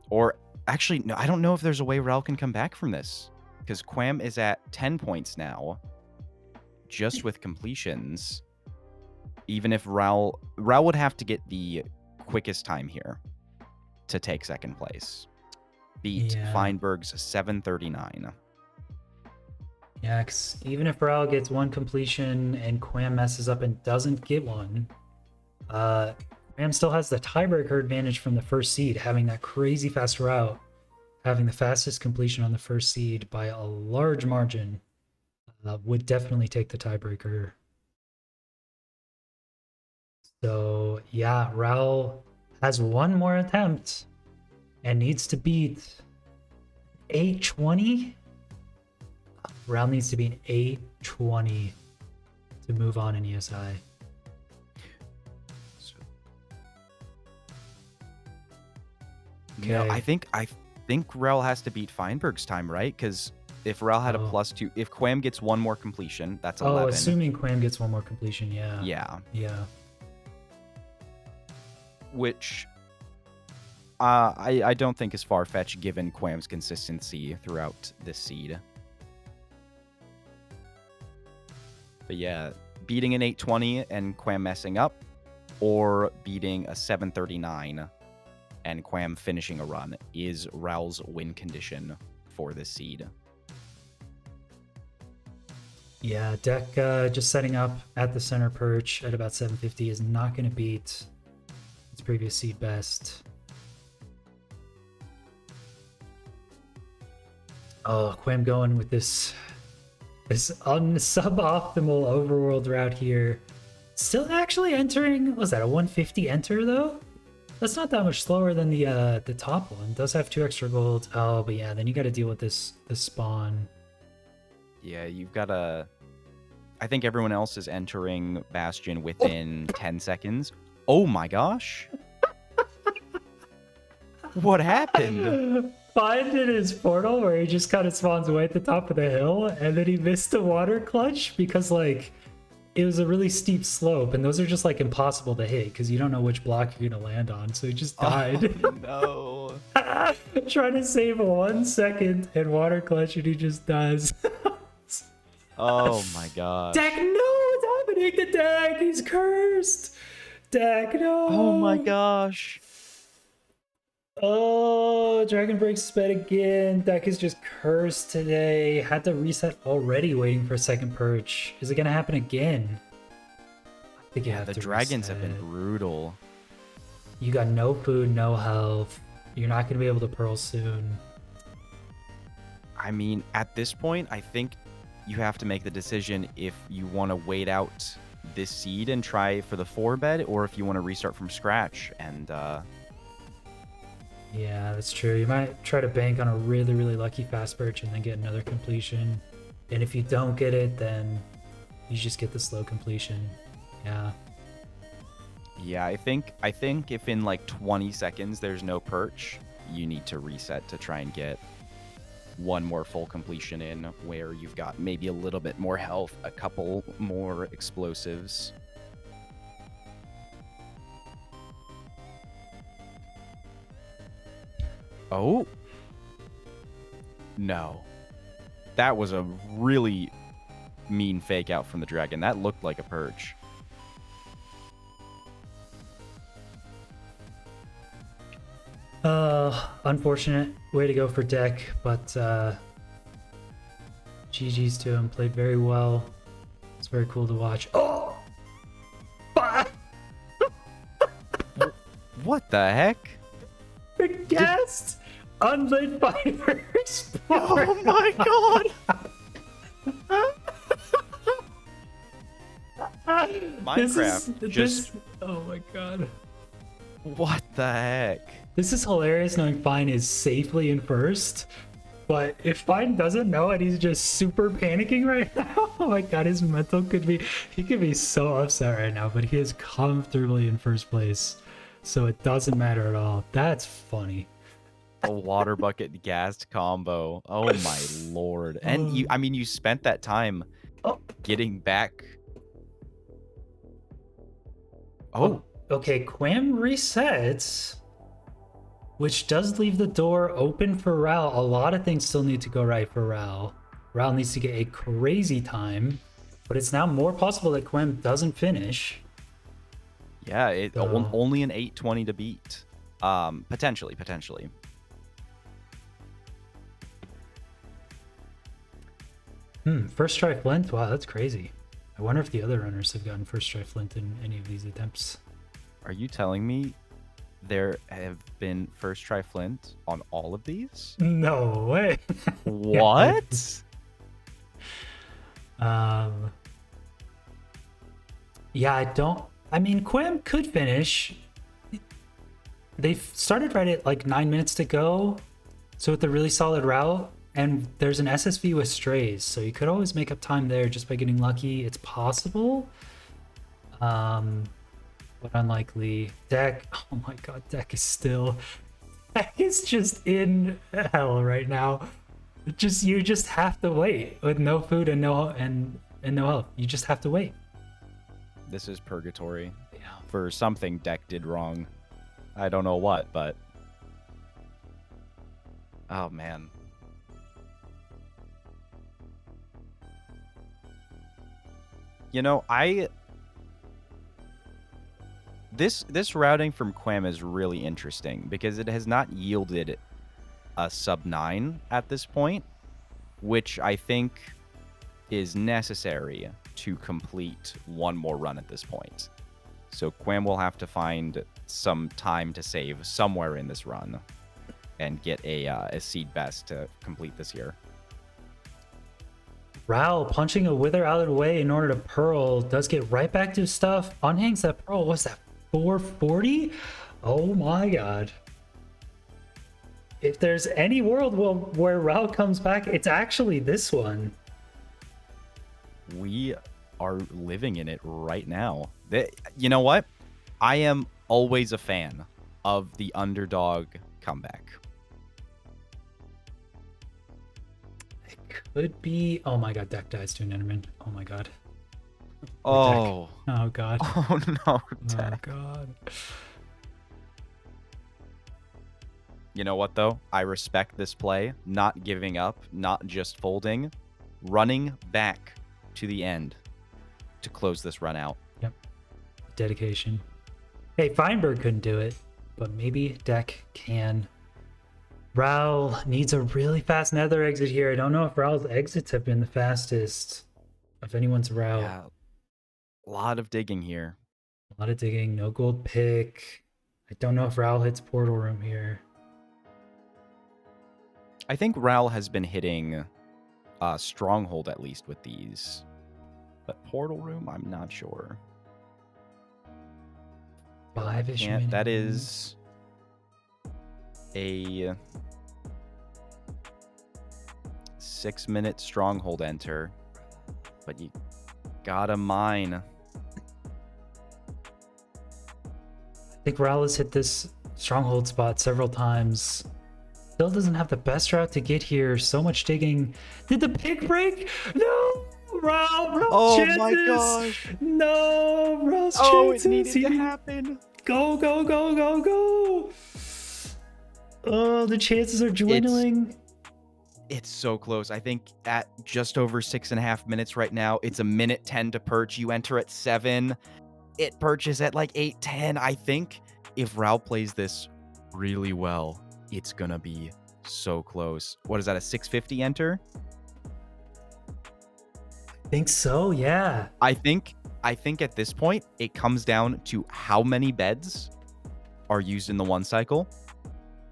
or actually, no, I don't know if there's a way Raul can come back from this, because Quam is at 10 points now, just with completions. Even if Raul would have to get the quickest time here to take second place. Beat Feinberg's 7:39.
Yeah, because even if Raul gets 1 completion and Quam messes up and doesn't get one, Quam still has the tiebreaker advantage from the first seed, having that crazy fast route, having the fastest completion on the first seed by a large margin, would definitely take the tiebreaker. So yeah, Raul has 1 more attempt and needs to beat 820. Raul needs to be an 820 to move on in ESI.
Okay. No, I think Raul has to beat Feinberg's time, right? Because if Raul had a +2, if Quam gets 1 more completion, that's 11.
Oh, assuming Quam gets 1 more completion, yeah.
Yeah.
Yeah.
Which I don't think is far-fetched given Quam's consistency throughout this seed. But yeah, beating an 820 and Quam messing up, or beating a 739 and Quam finishing a run is Raul's win condition for this seed.
Yeah, deck just setting up at the center perch at about 750 is not going to beat its previous seed best. Oh, Quam going with this suboptimal overworld route here. Still actually entering, was that a 150 enter though? That's not that much slower than the top one. It does have 2 extra gold. Oh, but yeah, then you got to deal with this spawn.
Yeah, you've got to... I think everyone else is entering Bastion within 10 seconds. Oh my gosh. What happened?
Find in his portal where he just kind of spawns way at the top of the hill, and then he missed a water clutch because, like, it was a really steep slope, and those are just, like, impossible to hit because you don't know which block you're going to land on, so he just died.
Oh, no.
Trying to save 1 second and water clutch, and he just dies.
Oh my god.
Dak, no! What's happening to Dak? He's cursed! Dak, no!
Oh my gosh.
Oh, Dragon breaks sped again. Dak is just cursed today. Had to reset already waiting for a second perch. Is it going to happen again? I think you have
The
to
dragons
reset.
have been brutal.
You got no food, no health. You're not going to be able to pearl soon.
I mean, at this point, I think you have to make the decision if you want to wait out this seed and try for the 4-bed, or if you want to restart from scratch and
Yeah, that's true. You might try to bank on a really, really lucky fast perch and then get another completion. And if you don't get it, then you just get the slow completion. Yeah.
yeah, I think if in like 20 seconds there's no perch, you need to reset to try and get one more full completion in where you've got maybe a little bit more health, a couple more explosives. Oh. No. That was a really mean fake out from the dragon. That looked like a perch.
Unfortunate way to go for Deck, but GG's to him. Played very well. It's very cool to watch. Oh!
What the heck?
The guest! Unlit fire explode!
Oh my god! Minecraft
oh my god.
What the heck?
This is hilarious knowing Fine is safely in first, but if Fine doesn't know and he's just super panicking right now, oh my god, his mental he could be so upset right now, but he is comfortably in first place, so it doesn't matter at all. That's funny.
A water bucket gassed combo. Oh my lord. And you spent that time getting back. Oh.
Okay, Quam resets, which does leave the door open for Raul. A lot of things still need to go right for Raul. Raul needs to get a crazy time, but it's now more possible that Quam doesn't finish.
Yeah, only an 820 to beat. Potentially.
First try Flint? Wow, that's crazy. I wonder if the other runners have gotten first try Flint in any of these attempts.
Are you telling me there have been first try Flint on all of these?
No way.
What?
Yeah, I mean, Quam could finish. They started right at like 9 minutes to go. So with a really solid route, and there's an SSV with strays, so you could always make up time there just by getting lucky. It's possible. But unlikely. Deck, oh my god, Deck is just in hell right now. You just have to wait with no food and no health. You just have to wait.
This is purgatory.
Yeah.
For something Deck did wrong. I don't know what, but Oh, man. You know, this routing from Quam is really interesting because it has not yielded a sub 9 at this point, which I think is necessary to complete one more run at this point. So Quam will have to find some time to save somewhere in this run and get a seed best to complete this here.
Ral punching a Wither out of the way in order to Pearl does get right back to his stuff. Unhangs that Pearl. What's that? 440? Oh my god. If there's any world where Ral comes back, it's actually this one.
We are living in it right now. You know what? I am always a fan of the underdog comeback.
It could be... Oh my god, deck dies to an Enderman. Oh my god.
Oh.
Deck. Oh god.
Oh no,
deck. Oh god.
You know what, though? I respect this play. Not giving up, not just folding. Running back to the end to close this run out.
Yep. Dedication. Hey, Feinberg couldn't do it, but maybe Deck can. Ral needs a really fast nether exit here. I don't know if Ral's exits have been the fastest of anyone's Ral.
Yeah. A lot of digging here.
A lot of digging. No gold pick. I don't know if Ral hits portal room here.
I think Ral has been hitting Stronghold at least with these. But Portal Room, I'm not sure.
5-ish minutes.
That is a 6-minute Stronghold enter. But you gotta mine.
I think Ral has hit this Stronghold spot several times. Still doesn't have the best route to get here. So much digging. Did the pick break? No! Ral's chances!
My gosh!
No! Ral's
It
chances!
needed to happen!
Go, go, go, go, go! Oh, the chances are dwindling.
It's so close. I think at just over 6.5 minutes right now. It's a minute 10 to perch. You enter at 7. It perches at like 8:10. I think if Ral plays this really well, it's gonna be so close. What is that, a 650 enter?
I think so, yeah.
I think at this point, it comes down to how many beds are used in the one cycle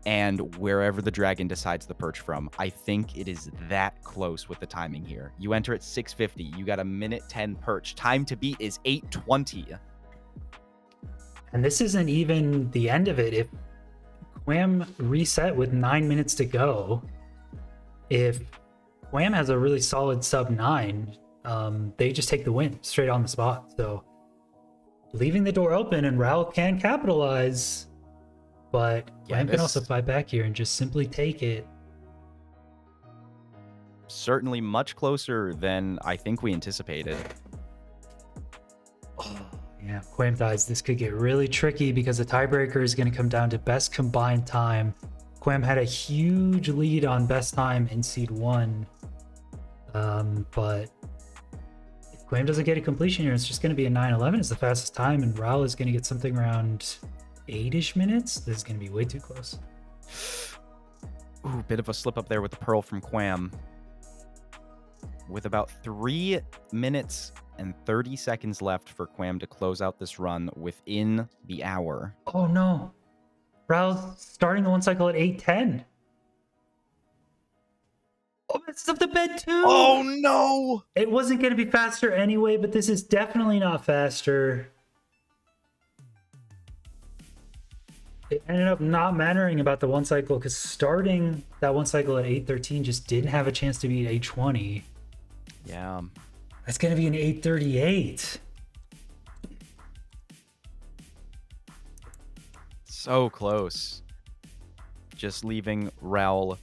and wherever the dragon decides to perch from. I think it is that close with the timing here. You enter at 650. You got a minute 10 perch. Time to beat is 820.
And this isn't even the end of it. If Quam reset with 9 minutes to go, if Quam has a really solid sub 9, they just take the win straight on the spot. So leaving the door open, and Ral can capitalize, but Quam can also fight back here and just simply take it.
Certainly much closer than I think we anticipated.
Oh, yeah, Quam dies. This could get really tricky because the tiebreaker is going to come down to best combined time. Quam had a huge lead on best time in seed 1, but if Quam doesn't get a completion here, it's just going to be a 9:11 is the fastest time, and Ral is going to get something around 8-ish minutes. This is going to be way too close.
Ooh, bit of a slip up there with the Pearl from Quam. With about 3 minutes and 30 seconds left for Quam to close out this run within the hour.
Oh no. Ral's starting the one cycle at 8:10. Oh, messes up the bed too.
Oh no!
It wasn't going to be faster anyway, but this is definitely not faster. It ended up not mattering about the one cycle because starting that one cycle at 8:13 just didn't have a chance to beat 8:20.
Yeah.
That's going to be an 8:38.
So close. Just leaving Raul,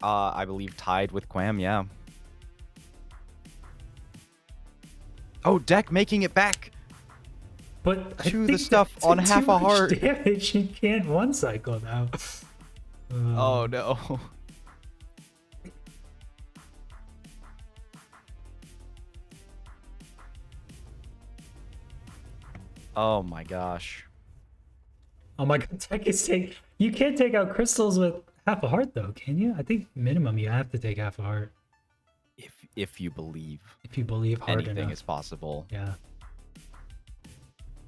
I believe, tied with Quam, yeah. Oh, Deck making it back.
But
to the stuff on half a heart.
Damage, you can't one cycle now.
Oh no. Oh my gosh.
Oh my god, tech is take. You can't take out crystals with half a heart though, can you? I think minimum you have to take half a heart
If you believe
if you believe hard
anything
enough.
is possible.
Yeah.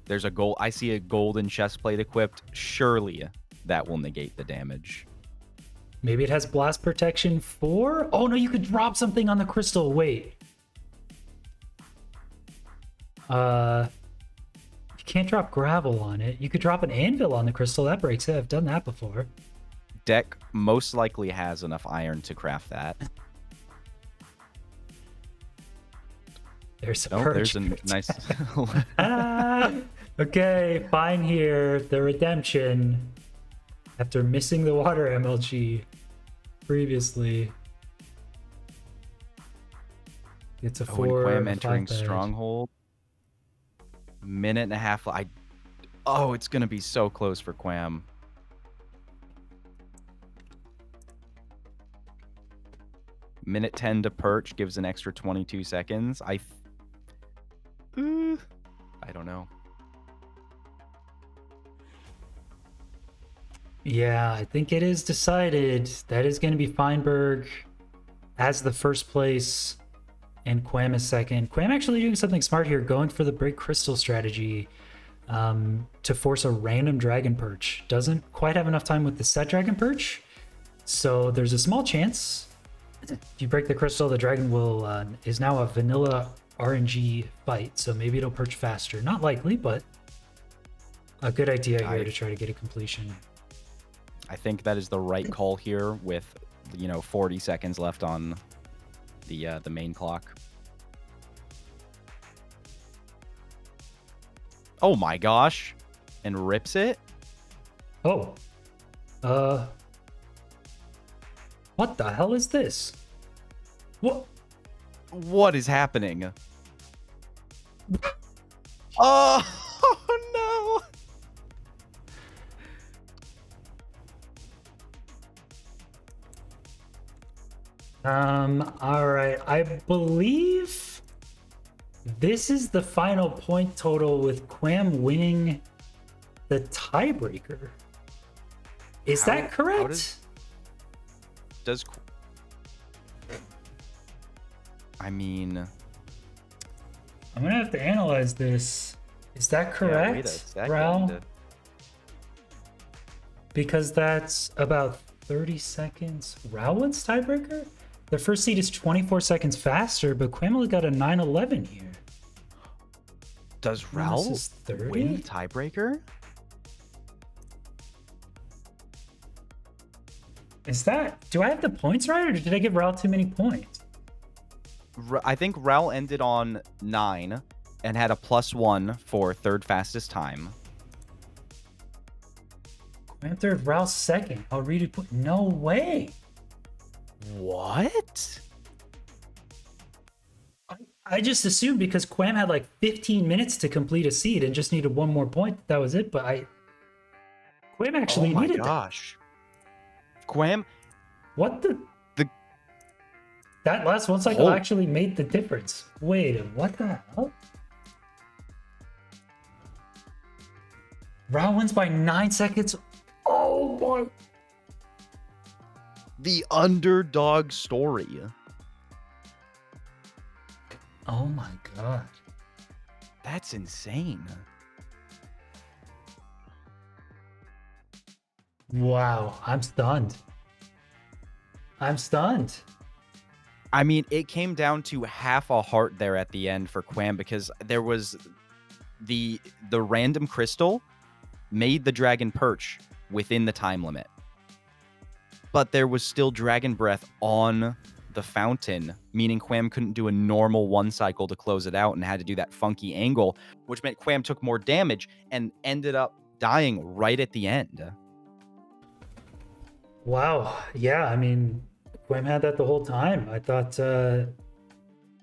There's a gold. I see a golden chest plate equipped. Surely that will negate the damage.
Maybe it has blast protection 4? Oh no, you could drop something on the crystal. Wait. You can't drop gravel on it. You could drop an anvil on the crystal. That breaks it. I've done that before.
Deck most likely has enough iron to craft that.
There's a
Oh,
purge.
there's a nice.
Okay, fine here. The redemption. After missing the water MLG previously. It's a 4.
Quam
and a
entering
5 badge.
stronghold. Minute and a half. Oh, it's gonna be so close for Quam. Minute 10 to perch gives an extra 22 seconds. I don't know.
Yeah, I think it is decided. That is going to be Feinberg as the first place and Quam is second. Quam actually doing something smart here, going for the break crystal strategy to force a random dragon perch. Doesn't quite have enough time with the set dragon perch, so there's a small chance if you break the crystal, the dragon will is now a vanilla RNG fight, so maybe it'll perch faster. Not likely, but a good idea here to try to get a completion.
I think that is the right call here with 40 seconds left on the main clock. Oh my gosh. And rips it?
Oh. What the hell is this?
What is happening? Oh
no. All right. I believe this is the final point total with Quam winning the tiebreaker. Is that correct?
I mean,
I'm gonna have to analyze this. Is that correct,
wait a second.
Raul? Because that's about 30 seconds. Raul wins tiebreaker? The first seed is 24 seconds faster, but Quam only got a 9-11 here.
Does Raul win the tiebreaker?
Is that... Do I have the points right, or did I give Raul too many points?
I think Raul ended on 9 and had a +1 for third fastest time.
Quam third, Raul second. I'll read it. No way.
What?
I just assumed because Quam had like 15 minutes to complete a seed and just needed one more point, that was it. But Quam actually needed that.
Oh my gosh. Quam?
What the... That last one cycle actually made the difference. Wait, what the hell? Raul wins by 9 seconds. Oh boy.
The underdog story.
Oh my god.
That's insane.
Wow, I'm stunned. I'm stunned.
I mean, it came down to half a heart there at the end for Quam because there was the random crystal made the dragon perch within the time limit. But there was still dragon breath on the fountain, meaning Quam couldn't do a normal one cycle to close it out and had to do that funky angle, which meant Quam took more damage and ended up dying right at the end.
Wow. Yeah, I mean, Quam had that the whole time. I thought,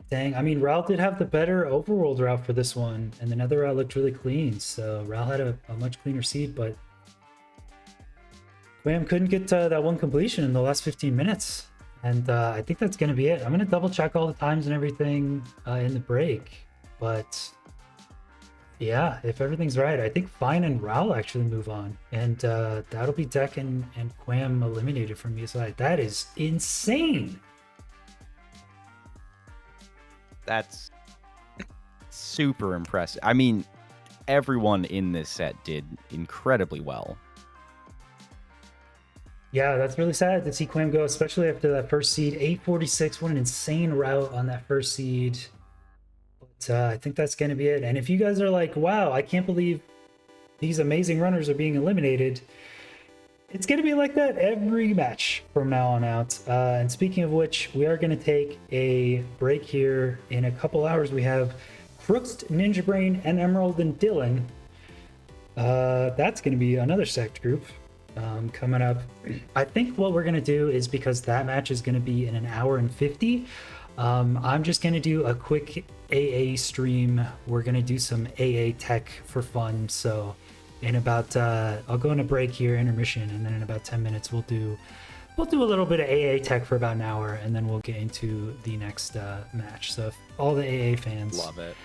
dang, I mean, Raul did have the better overworld route for this one, and the nether route looked really clean, so Raul had a much cleaner seed, but Quam couldn't get that one completion in the last 15 minutes, and I think that's going to be it. I'm going to double check all the times and everything in the break, but Yeah, if everything's right, I think Fine and Raul actually move on, and that'll be Deck and Quam eliminated from ESI. That is insane.
That's super impressive. I mean, everyone in this set did incredibly well.
Yeah, that's really sad to see Quam go, especially after that first seed. 846, what an insane route on that first seed. But I think that's going to be it. And if you guys are like, wow, I can't believe these amazing runners are being eliminated, it's going to be like that every match from now on out. And speaking of which, we are going to take a break here. In a couple hours, we have Crooks, Ninja Brain, and Emerald and Dylan. That's going to be another sect group coming up. I think what we're going to do is, because that match is going to be in an hour and 50, I'm just going to do a quick AA stream. We're going to do some AA tech for fun. So in about I'll go on a break here, intermission, and then in about 10 minutes we'll do a little bit of AA tech for about an hour, and then we'll get into the next match. So if all the AA fans
Love it.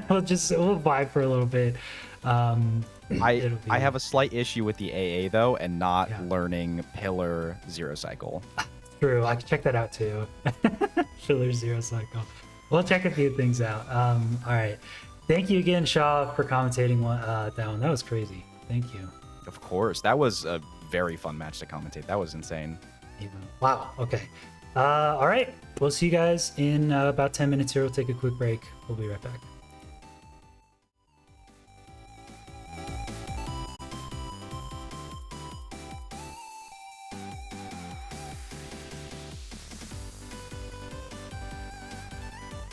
we'll vibe for a little bit.
I have a slight issue with the AA though, and not learning Pillar Zero Cycle.
True, I can check that out too. Filler Zero Cycle. We'll check a few things out. All right. Thank you again, Shaw, for commentating that one. That was crazy. Thank you.
Of course, that was a very fun match to commentate. That was insane.
Wow. Okay. All right. We'll see you guys in about 10 minutes here. We'll take a quick break. We'll be right back.